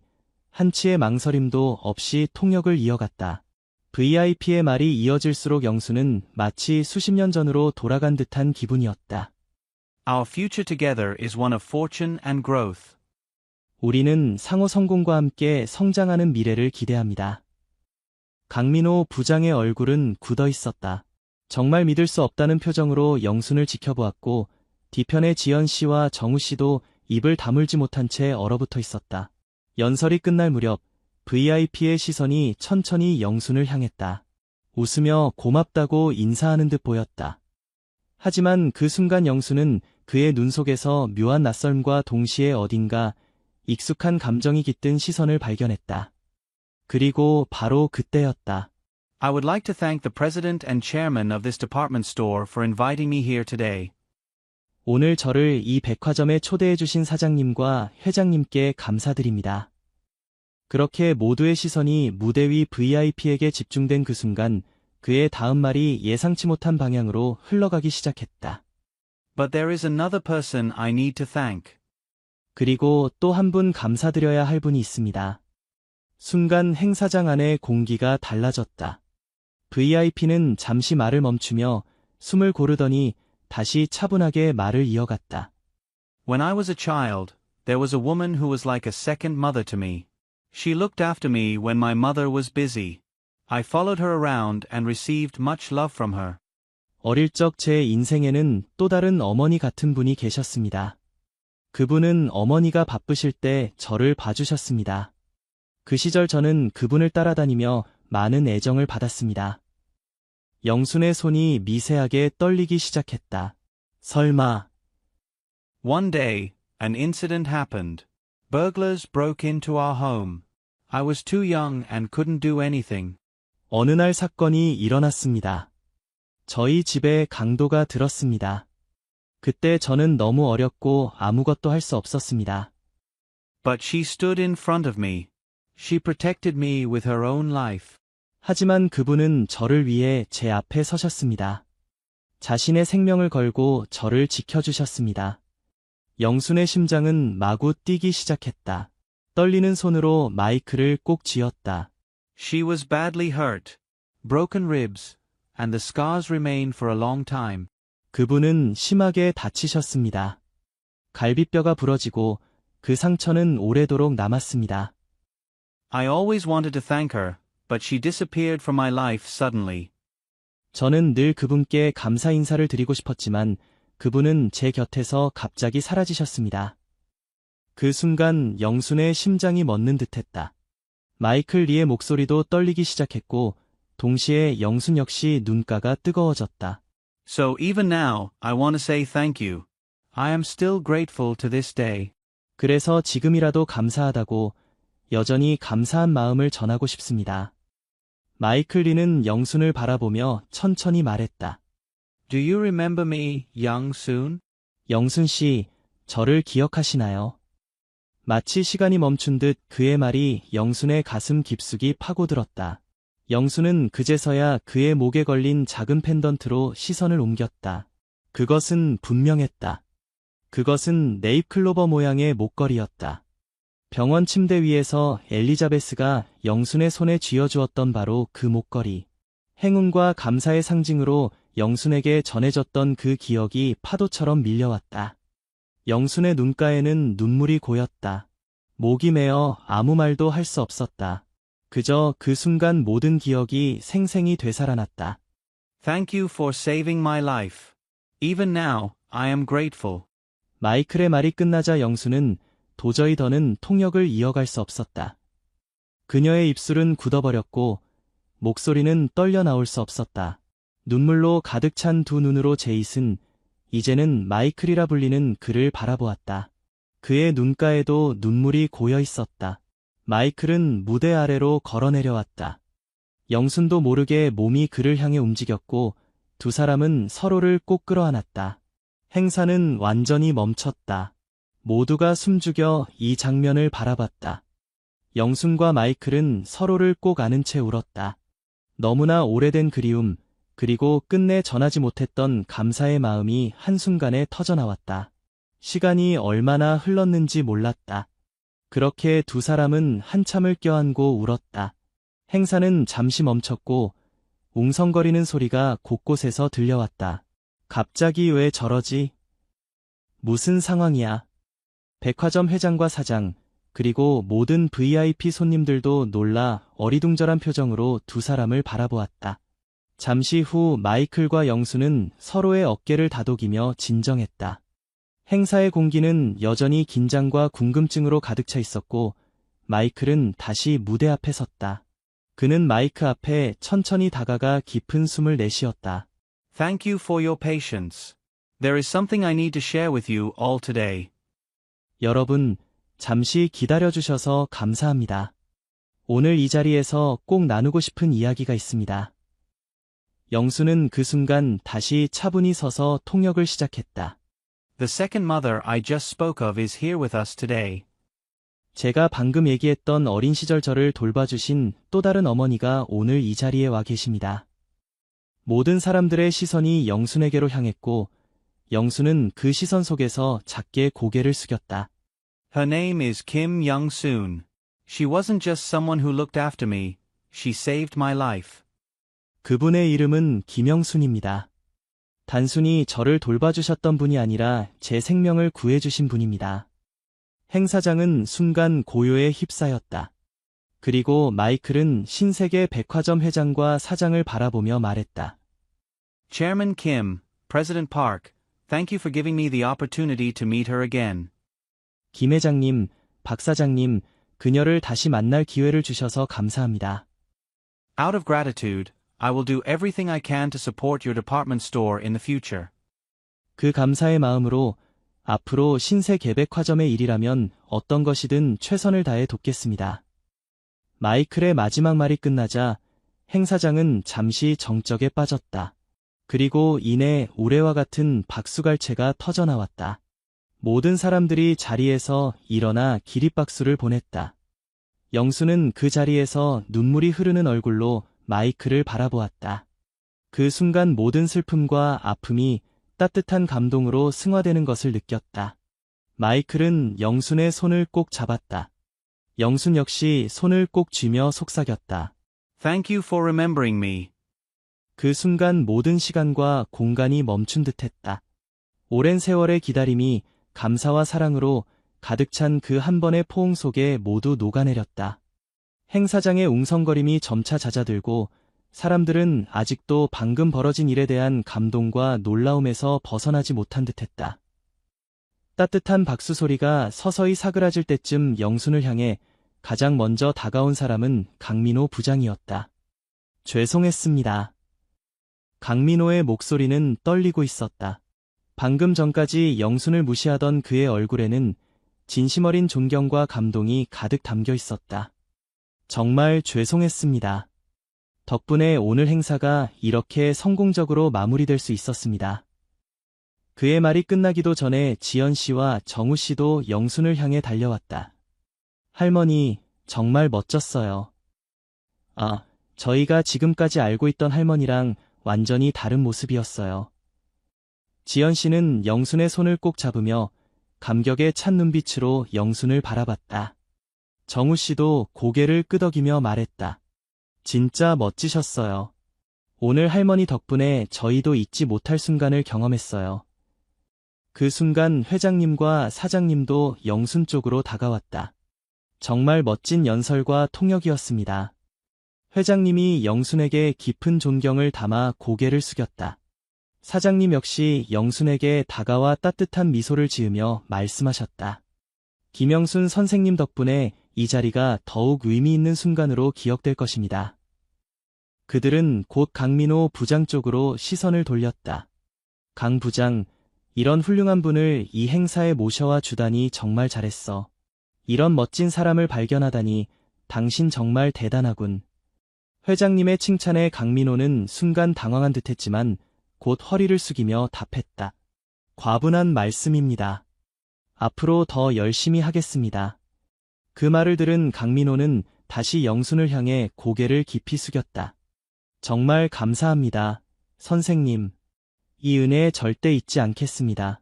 S2: 한치의 망설임도 없이 통역을 이어갔다. VIP의 말이 이어질수록 영수는 마치 수십 년 전으로 돌아간 듯한 기분이었다.
S3: Our future together is one of fortune and growth.
S2: 우리는 상호 성공과 함께 성장하는 미래를 기대합니다. 강민호 부장의 얼굴은 굳어 있었다. 정말 믿을 수 없다는 표정으로 영순을 지켜보았고 뒤편의 지연 씨와 정우 씨도 입을 다물지 못한 채 얼어붙어 있었다. 연설이 끝날 무렵 VIP의 시선이 천천히 영순을 향했다. 웃으며 고맙다고 인사하는 듯 보였다. 하지만 그 순간 영순은 그의 눈 속에서 묘한 낯설음과 동시에 어딘가 익숙한 감정이 깃든 시선을 발견했다. 그리고 바로 그때였다.
S3: I would like to thank the president and chairman of this department store for inviting me here today.
S2: 오늘 저를 이 백화점에 초대해 주신 사장님과 회장님께 감사드립니다. 그렇게 모두의 시선이 무대 위 VIP에게 집중된 그 순간 그의 다음 말이 예상치 못한 방향으로 흘러가기 시작했다.
S3: But there is another person I need to thank.
S2: 그리고 또 한 분 감사드려야 할 분이 있습니다. 순간 행사장 안의 공기가 달라졌다. VIP는 잠시 말을 멈추며 숨을 고르더니 다시 차분하게 말을 이어갔다.
S3: When I was a child, there was a woman who was like a second mother to me. She looked after me when my mother was busy. I followed her around and received much love from her.
S2: 어릴 적 제 인생에는 또 다른 어머니 같은 분이 계셨습니다. 그분은 어머니가 바쁘실 때 저를 봐주셨습니다. 그 시절 저는 그분을 따라다니며 많은 애정을 받았습니다. 영순의 손이 미세하게 떨리기 시작했다. 설마.
S3: One day, an incident happened. Burglars broke into our home. I was too young and couldn't do anything.
S2: 어느 날 사건이 일어났습니다. 저희 집에 강도가 들었습니다. 그때 저는 너무 어렸고 아무것도 할 수 없었습니다.
S3: But she stood in front of me. She protected me with her own life.
S2: 하지만 그분은 저를 위해 제 앞에 서셨습니다. 자신의 생명을 걸고 저를 지켜주셨습니다. 영순의 심장은 마구 뛰기 시작했다. 떨리는 손으로 마이크를 꼭 쥐었다.
S3: She was badly hurt. Broken ribs, and the scars remained for a long time.
S2: 그분은 심하게 다치셨습니다. 갈비뼈가 부러지고 그 상처는 오래도록 남았습니다.
S3: I always wanted to thank her, but she disappeared from my life suddenly.
S2: 저는 늘 그분께 감사 인사를 드리고 싶었지만 그분은 제 곁에서 갑자기 사라지셨습니다. 그 순간 영순의 심장이 멎는 듯했다. 마이클 리의 목소리도 떨리기 시작했고 동시에 영순 역시 눈가가 뜨거워졌다.
S3: So even now, I want to say thank you. I am still grateful to this day.
S2: 그래서 지금이라도 감사하다고 여전히 감사한 마음을 전하고 싶습니다. 마이클 리는 영순을 바라보며 천천히 말했다.
S3: Do you remember me, young Soon?
S2: 영순 씨, 저를 기억하시나요? 마치 시간이 멈춘 듯 그의 말이 영순의 가슴 깊숙이 파고들었다. 영순은 그제서야 그의 목에 걸린 작은 펜던트로 시선을 옮겼다. 그것은 분명했다. 그것은 네잎클로버 모양의 목걸이였다. 병원 침대 위에서 엘리자베스가 영순의 손에 쥐어주었던 바로 그 목걸이. 행운과 감사의 상징으로 영순에게 전해졌던 그 기억이 파도처럼 밀려왔다. 영순의 눈가에는 눈물이 고였다. 목이 메어 아무 말도 할 수 없었다. 그저 그 순간 모든 기억이 생생히 되살아났다.
S3: Thank you for saving my life. Even now, I am grateful.
S2: 마이클의 말이 끝나자 영순은 도저히 더는 통역을 이어갈 수 없었다. 그녀의 입술은 굳어버렸고 목소리는 떨려 나올 수 없었다. 눈물로 가득 찬 두 눈으로 제잇은 이제는 마이클이라 불리는 그를 바라보았다. 그의 눈가에도 눈물이 고여 있었다. 마이클은 무대 아래로 걸어 내려왔다. 영순도 모르게 몸이 그를 향해 움직였고 두 사람은 서로를 꼭 끌어안았다. 행사는 완전히 멈췄다. 모두가 숨죽여 이 장면을 바라봤다. 영순과 마이클은 서로를 꼭 안은 채 울었다. 너무나 오래된 그리움, 그리고 끝내 전하지 못했던 감사의 마음이 한순간에 터져나왔다. 시간이 얼마나 흘렀는지 몰랐다. 그렇게 두 사람은 한참을 껴안고 울었다. 행사는 잠시 멈췄고 웅성거리는 소리가 곳곳에서 들려왔다. 갑자기 왜 저러지? 무슨 상황이야? 백화점 회장과 사장, 그리고 모든 VIP 손님들도 놀라 어리둥절한 표정으로 두 사람을 바라보았다. 잠시 후 마이클과 영수는 서로의 어깨를 다독이며 진정했다. 행사의 공기는 여전히 긴장과 궁금증으로 가득 차 있었고 마이클은 다시 무대 앞에 섰다. 그는 마이크 앞에 천천히 다가가 깊은 숨을 내쉬었다.
S3: Thank you for your patience. There is something I need to share with you all today.
S2: 여러분, 잠시 기다려주셔서 감사합니다. 오늘 이 자리에서 꼭 나누고 싶은 이야기가 있습니다. 영수는 그 순간 다시 차분히 서서 통역을 시작했다.
S3: The second mother I just spoke of is here with us today.
S2: 제가 방금 얘기했던 어린 시절 저를 돌봐주신 또 다른 어머니가 오늘 이 자리에 와 계십니다. 모든 사람들의 시선이 영순에게로 향했고 영순은 그 시선 속에서 작게 고개를 숙였다.
S3: Her name is Kim Young-soon. She wasn't just someone who looked after me. She saved my life.
S2: 그분의 이름은 김영순입니다. 단순히 저를 돌봐주셨던 분이 아니라 제 생명을 구해주신 분입니다. 행사장은 순간 고요에 휩싸였다. 그리고 마이클은 신세계 백화점 회장과 사장을 바라보며 말했다.
S3: Chairman Kim, President Park, thank you for giving me the opportunity to meet her again.
S2: 김 회장님, 박 사장님, 그녀를 다시 만날 기회를 주셔서 감사합니다.
S3: Out of gratitude, I will do everything I can to support your department store in the future.
S2: 그 감사의 마음으로 앞으로 신세계 백화점의 일이라면 어떤 것이든 최선을 다해 돕겠습니다. 마이클의 마지막 말이 끝나자 행사장은 잠시 정적에 빠졌다. 그리고 이내 우레와 같은 박수갈채가 터져나왔다. 모든 사람들이 자리에서 일어나 기립박수를 보냈다. 영수는 그 자리에서 눈물이 흐르는 얼굴로 마이클을 바라보았다. 그 순간 모든 슬픔과 아픔이 따뜻한 감동으로 승화되는 것을 느꼈다. 마이클은 영순의 손을 꼭 잡았다. 영순 역시 손을 꼭 쥐며 속삭였다.
S3: Thank you for remembering me.
S2: 그 순간 모든 시간과 공간이 멈춘 듯했다. 오랜 세월의 기다림이 감사와 사랑으로 가득 찬 그 한 번의 포옹 속에 모두 녹아내렸다. 행사장의 웅성거림이 점차 잦아들고 사람들은 아직도 방금 벌어진 일에 대한 감동과 놀라움에서 벗어나지 못한 듯했다. 따뜻한 박수 소리가 서서히 사그라질 때쯤 영순을 향해 가장 먼저 다가온 사람은 강민호 부장이었다. 죄송했습니다. 강민호의 목소리는 떨리고 있었다. 방금 전까지 영순을 무시하던 그의 얼굴에는 진심 어린 존경과 감동이 가득 담겨 있었다. 정말 죄송했습니다. 덕분에 오늘 행사가 이렇게 성공적으로 마무리될 수 있었습니다. 그의 말이 끝나기도 전에 지연 씨와 정우 씨도 영순을 향해 달려왔다. 할머니, 정말 멋졌어요. 아, 저희가 지금까지 알고 있던 할머니랑 완전히 다른 모습이었어요. 지연 씨는 영순의 손을 꼭 잡으며 감격에 찬 눈빛으로 영순을 바라봤다. 정우 씨도 고개를 끄덕이며 말했다. 진짜 멋지셨어요. 오늘 할머니 덕분에 저희도 잊지 못할 순간을 경험했어요. 그 순간 회장님과 사장님도 영순 쪽으로 다가왔다. 정말 멋진 연설과 통역이었습니다. 회장님이 영순에게 깊은 존경을 담아 고개를 숙였다. 사장님 역시 영순에게 다가와 따뜻한 미소를 지으며 말씀하셨다. 김영순 선생님 덕분에 이 자리가 더욱 의미 있는 순간으로 기억될 것입니다. 그들은 곧 강민호 부장 쪽으로 시선을 돌렸다. 강 부장, 이런 훌륭한 분을 이 행사에 모셔와 주다니 정말 잘했어. 이런 멋진 사람을 발견하다니 당신 정말 대단하군. 회장님의 칭찬에 강민호는 순간 당황한 듯했지만 곧 허리를 숙이며 답했다. 과분한 말씀입니다. 앞으로 더 열심히 하겠습니다. 그 말을 들은 강민호는 다시 영순을 향해 고개를 깊이 숙였다. 정말 감사합니다, 선생님. 이 은혜 절대 잊지 않겠습니다.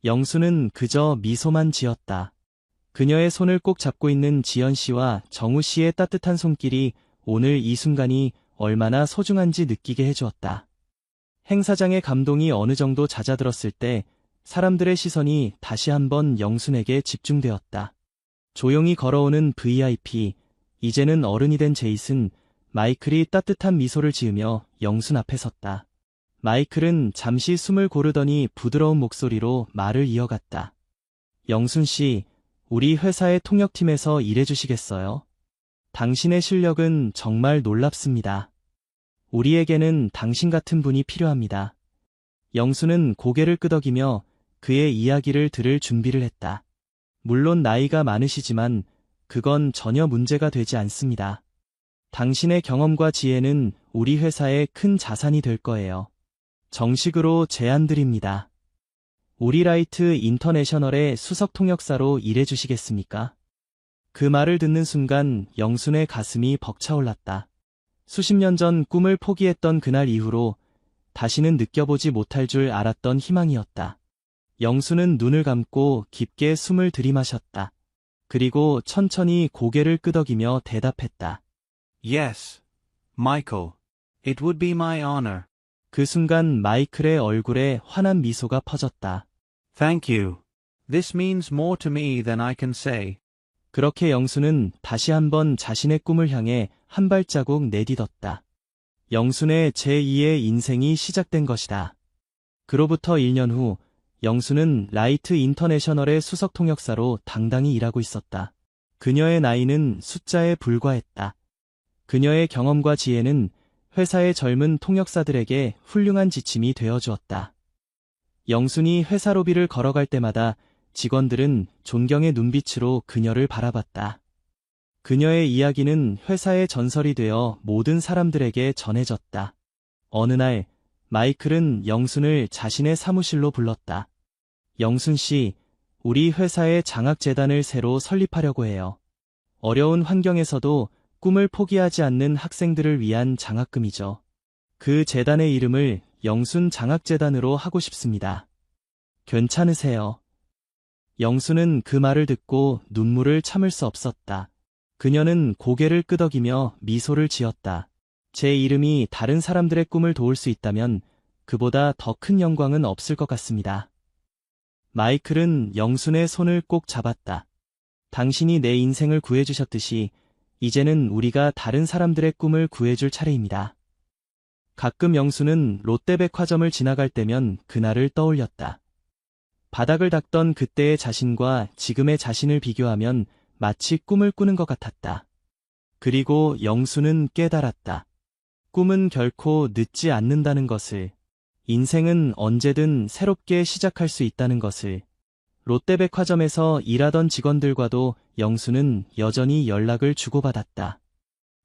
S2: 영순은 그저 미소만 지었다. 그녀의 손을 꼭 잡고 있는 지연 씨와 정우 씨의 따뜻한 손길이 오늘 이 순간이 얼마나 소중한지 느끼게 해주었다. 행사장의 감동이 어느 정도 잦아들었을 때 사람들의 시선이 다시 한번 영순에게 집중되었다. 조용히 걸어오는 VIP, 이제는 어른이 된 제이슨, 마이클이 따뜻한 미소를 지으며 영순 앞에 섰다. 마이클은 잠시 숨을 고르더니 부드러운 목소리로 말을 이어갔다. 영순 씨, 우리 회사의 통역팀에서 일해주시겠어요? 당신의 실력은 정말 놀랍습니다. 우리에게는 당신 같은 분이 필요합니다. 영순은 고개를 끄덕이며 그의 이야기를 들을 준비를 했다. 물론 나이가 많으시지만 그건 전혀 문제가 되지 않습니다. 당신의 경험과 지혜는 우리 회사의 큰 자산이 될 거예요. 정식으로 제안드립니다. 우리라이트 인터내셔널의 수석 통역사로 일해주시겠습니까? 그 말을 듣는 순간 영순의 가슴이 벅차올랐다. 수십 년 전 꿈을 포기했던 그날 이후로 다시는 느껴보지 못할 줄 알았던 희망이었다. 영순은 눈을 감고 깊게 숨을 들이마셨다. 그리고 천천히 고개를 끄덕이며 대답했다.
S3: Yes, Michael. It would be my honor.
S2: 그 순간 마이클의 얼굴에 환한 미소가 퍼졌다.
S3: Thank you. This means more to me than I can say.
S2: 그렇게 영순은 다시 한번 자신의 꿈을 향해 한 발자국 내딛었다. 영순의 제2의 인생이 시작된 것이다. 그로부터 1년 후 영순은 라이트 인터내셔널의 수석 통역사로 당당히 일하고 있었다. 그녀의 나이는 숫자에 불과했다. 그녀의 경험과 지혜는 회사의 젊은 통역사들에게 훌륭한 지침이 되어주었다. 영순이 회사 로비를 걸어갈 때마다 직원들은 존경의 눈빛으로 그녀를 바라봤다. 그녀의 이야기는 회사의 전설이 되어 모든 사람들에게 전해졌다. 어느 날 마이클은 영순을 자신의 사무실로 불렀다. 영순 씨, 우리 회사의 장학재단을 새로 설립하려고 해요. 어려운 환경에서도 꿈을 포기하지 않는 학생들을 위한 장학금이죠. 그 재단의 이름을 영순 장학재단으로 하고 싶습니다. 괜찮으세요? 영수는 그 말을 듣고 눈물을 참을 수 없었다. 그녀는 고개를 끄덕이며 미소를 지었다. 제 이름이 다른 사람들의 꿈을 도울 수 있다면 그보다 더 큰 영광은 없을 것 같습니다. 마이클은 영순의 손을 꼭 잡았다. 당신이 내 인생을 구해주셨듯이 이제는 우리가 다른 사람들의 꿈을 구해줄 차례입니다. 가끔 영수는 롯데백화점을 지나갈 때면 그날을 떠올렸다. 바닥을 닦던 그때의 자신과 지금의 자신을 비교하면 마치 꿈을 꾸는 것 같았다. 그리고 영수는 깨달았다. 꿈은 결코 늦지 않는다는 것을, 인생은 언제든 새롭게 시작할 수 있다는 것을. 롯데백화점에서 일하던 직원들과도 영수는 여전히 연락을 주고받았다.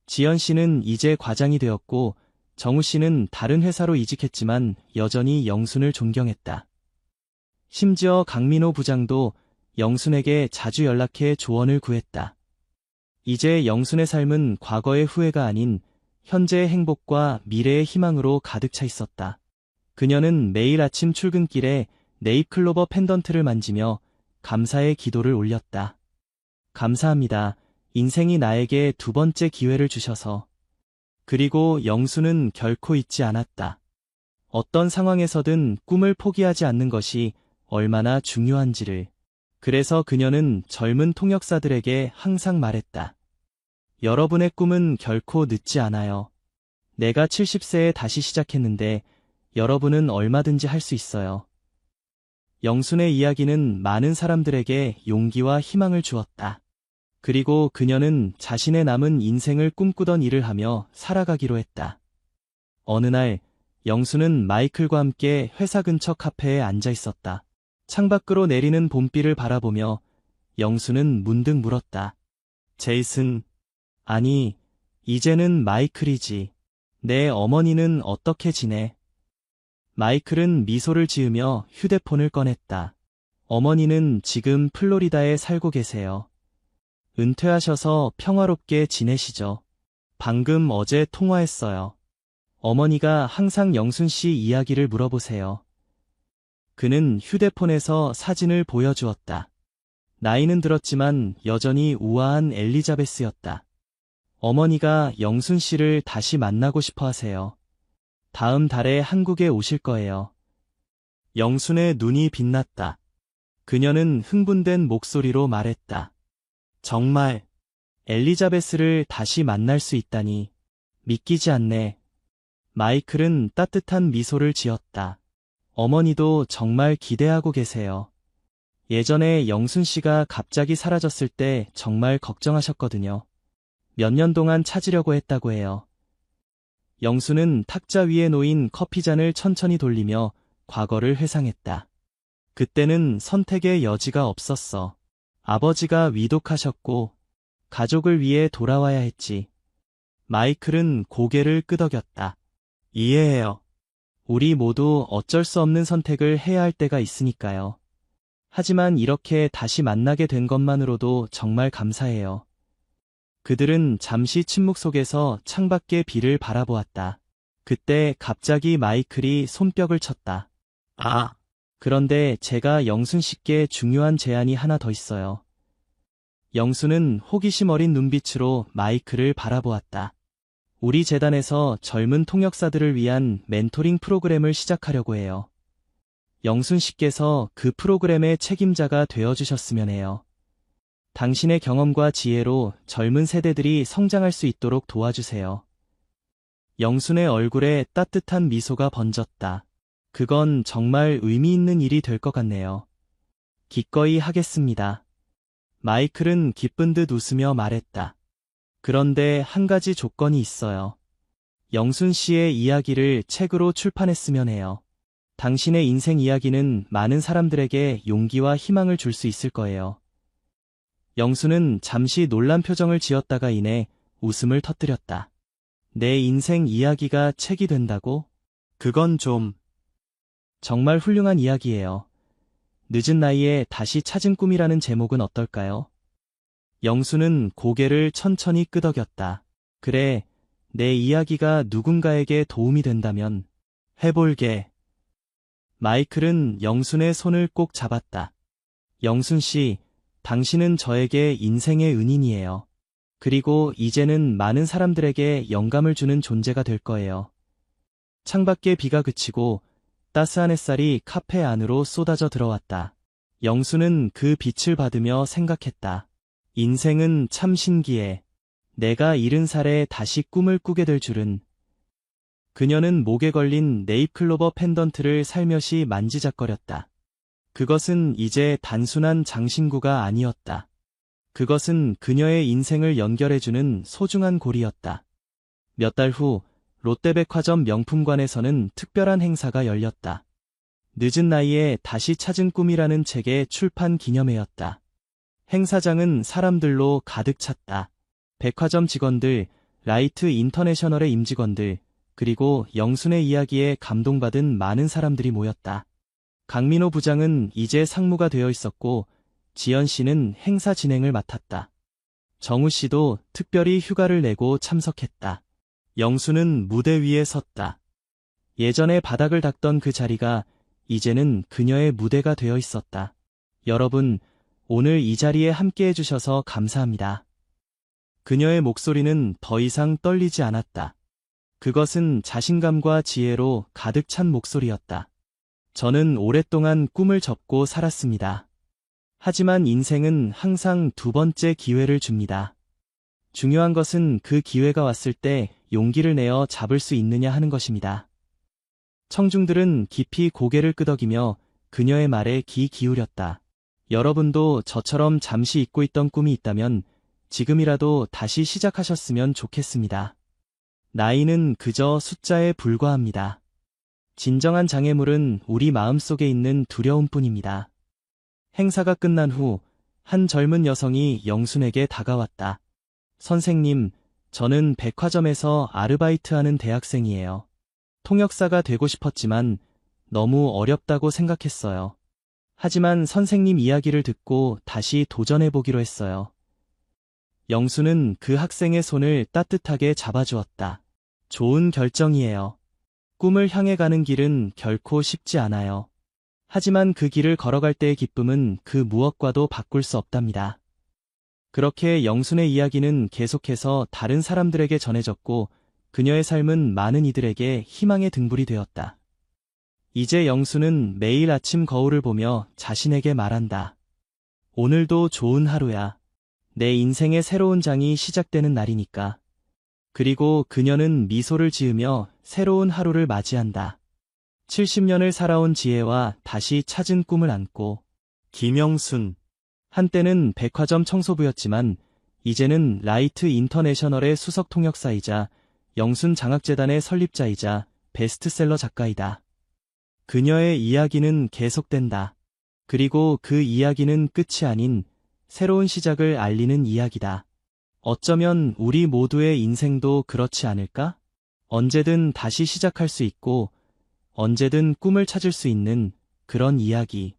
S2: 지연 씨는 이제 과장이 되었고 정우 씨는 다른 회사로 이직했지만 여전히 영순을 존경했다. 심지어 강민호 부장도 영순에게 자주 연락해 조언을 구했다. 이제 영순의 삶은 과거의 후회가 아닌 현재의 행복과 미래의 희망으로 가득 차 있었다. 그녀는 매일 아침 출근길에 네잎클로버 펜던트를 만지며 감사의 기도를 올렸다. 감사합니다. 인생이 나에게 두 번째 기회를 주셔서. 그리고 영수는 결코 잊지 않았다. 어떤 상황에서든 꿈을 포기하지 않는 것이 얼마나 중요한지를. 그래서 그녀는 젊은 통역사들에게 항상 말했다. 여러분의 꿈은 결코 늦지 않아요. 내가 70세에 다시 시작했는데 여러분은 얼마든지 할 수 있어요. 영순의 이야기는 많은 사람들에게 용기와 희망을 주었다. 그리고 그녀는 자신의 남은 인생을 꿈꾸던 일을 하며 살아가기로 했다. 어느 날 영순은 마이클과 함께 회사 근처 카페에 앉아 있었다. 창밖으로 내리는 봄비를 바라보며 영순은 문득 물었다. 제이슨, 아니, 이제는 마이클이지. 내 어머니는 어떻게 지내? 마이클은 미소를 지으며 휴대폰을 꺼냈다. 어머니는 지금 플로리다에 살고 계세요. 은퇴하셔서 평화롭게 지내시죠. 방금 어제 통화했어요. 어머니가 항상 영순 씨 이야기를 물어보세요. 그는 휴대폰에서 사진을 보여주었다. 나이는 들었지만 여전히 우아한 엘리자베스였다. 어머니가 영순 씨를 다시 만나고 싶어 하세요. 다음 달에 한국에 오실 거예요. 영순의 눈이 빛났다. 그녀는 흥분된 목소리로 말했다. 정말, 엘리자베스를 다시 만날 수 있다니. 믿기지 않네. 마이클은 따뜻한 미소를 지었다. 어머니도 정말 기대하고 계세요. 예전에 영순 씨가 갑자기 사라졌을 때 정말 걱정하셨거든요. 몇 년 동안 찾으려고 했다고 해요. 영수는 탁자 위에 놓인 커피잔을 천천히 돌리며 과거를 회상했다. 그때는 선택의 여지가 없었어. 아버지가 위독하셨고 가족을 위해 돌아와야 했지. 마이클은 고개를 끄덕였다. 이해해요. 우리 모두 어쩔 수 없는 선택을 해야 할 때가 있으니까요. 하지만 이렇게 다시 만나게 된 것만으로도 정말 감사해요. 그들은 잠시 침묵 속에서 창밖의 비를 바라보았다. 그때 갑자기 마이클이 손뼉을 쳤다. 아! 그런데 제가 영순 씨께 중요한 제안이 하나 더 있어요. 영순은 호기심 어린 눈빛으로 마이클을 바라보았다. 우리 재단에서 젊은 통역사들을 위한 멘토링 프로그램을 시작하려고 해요. 영순 씨께서 그 프로그램의 책임자가 되어주셨으면 해요. 당신의 경험과 지혜로 젊은 세대들이 성장할 수 있도록 도와주세요. 영순의 얼굴에 따뜻한 미소가 번졌다. 그건 정말 의미 있는 일이 될 것 같네요. 기꺼이 하겠습니다. 마이클은 기쁜 듯 웃으며 말했다. 그런데 한 가지 조건이 있어요. 영순 씨의 이야기를 책으로 출판했으면 해요. 당신의 인생 이야기는 많은 사람들에게 용기와 희망을 줄 수 있을 거예요. 영수는 잠시 놀란 표정을 지었다가 이내 웃음을 터뜨렸다. 내 인생 이야기가 책이 된다고? 그건 좀... 정말 훌륭한 이야기예요. 늦은 나이에 다시 찾은 꿈이라는 제목은 어떨까요? 영수는 고개를 천천히 끄덕였다. 그래, 내 이야기가 누군가에게 도움이 된다면 해볼게. 마이클은 영순의 손을 꼭 잡았다. 영순 씨, 당신은 저에게 인생의 은인이에요. 그리고 이제는 많은 사람들에게 영감을 주는 존재가 될 거예요. 창밖에 비가 그치고 따스한 햇살이 카페 안으로 쏟아져 들어왔다. 영수는 그 빛을 받으며 생각했다. 인생은 참 신기해. 내가 70살에 다시 꿈을 꾸게 될 줄은. 그녀는 목에 걸린 네잎클로버 펜던트를 살며시 만지작거렸다. 그것은 이제 단순한 장신구가 아니었다. 그것은 그녀의 인생을 연결해주는 소중한 고리였다. 몇 달 후 롯데백화점 명품관에서는 특별한 행사가 열렸다. 늦은 나이에 다시 찾은 꿈이라는 책의 출판 기념회였다. 행사장은 사람들로 가득 찼다. 백화점 직원들, 라이트 인터내셔널의 임직원들, 그리고 영순의 이야기에 감동받은 많은 사람들이 모였다. 강민호 부장은 이제 상무가 되어 있었고, 지연 씨는 행사 진행을 맡았다. 정우 씨도 특별히 휴가를 내고 참석했다. 영수는 무대 위에 섰다. 예전에 바닥을 닦던 그 자리가 이제는 그녀의 무대가 되어 있었다. 여러분, 오늘 이 자리에 함께 해주셔서 감사합니다. 그녀의 목소리는 더 이상 떨리지 않았다. 그것은 자신감과 지혜로 가득 찬 목소리였다. 저는 오랫동안 꿈을 접고 살았습니다. 하지만 인생은 항상 두 번째 기회를 줍니다. 중요한 것은 그 기회가 왔을 때 용기를 내어 잡을 수 있느냐 하는 것입니다. 청중들은 깊이 고개를 끄덕이며 그녀의 말에 귀 기울였다. 여러분도 저처럼 잠시 잊고 있던 꿈이 있다면 지금이라도 다시 시작하셨으면 좋겠습니다. 나이는 그저 숫자에 불과합니다. 진정한 장애물은 우리 마음속에 있는 두려움뿐입니다. 행사가 끝난 후 한 젊은 여성이 영순에게 다가왔다. 선생님, 저는 백화점에서 아르바이트하는 대학생이에요. 통역사가 되고 싶었지만 너무 어렵다고 생각했어요. 하지만 선생님 이야기를 듣고 다시 도전해보기로 했어요. 영수는 그 학생의 손을 따뜻하게 잡아주었다. 좋은 결정이에요. 꿈을 향해 가는 길은 결코 쉽지 않아요. 하지만 그 길을 걸어갈 때의 기쁨은 그 무엇과도 바꿀 수 없답니다. 그렇게 영순의 이야기는 계속해서 다른 사람들에게 전해졌고 그녀의 삶은 많은 이들에게 희망의 등불이 되었다. 이제 영순은 매일 아침 거울을 보며 자신에게 말한다. 오늘도 좋은 하루야. 내 인생의 새로운 장이 시작되는 날이니까. 그리고 그녀는 미소를 지으며 새로운 하루를 맞이한다. 70년을 살아온 지혜와 다시 찾은 꿈을 안고. 김영순. 한때는 백화점 청소부였지만 이제는 라이트 인터내셔널의 수석 통역사이자 영순 장학재단의 설립자이자 베스트셀러 작가이다. 그녀의 이야기는 계속된다. 그리고 그 이야기는 끝이 아닌 새로운 시작을 알리는 이야기다. 어쩌면 우리 모두의 인생도 그렇지 않을까? 언제든 다시 시작할 수 있고 언제든 꿈을 찾을 수 있는 그런 이야기.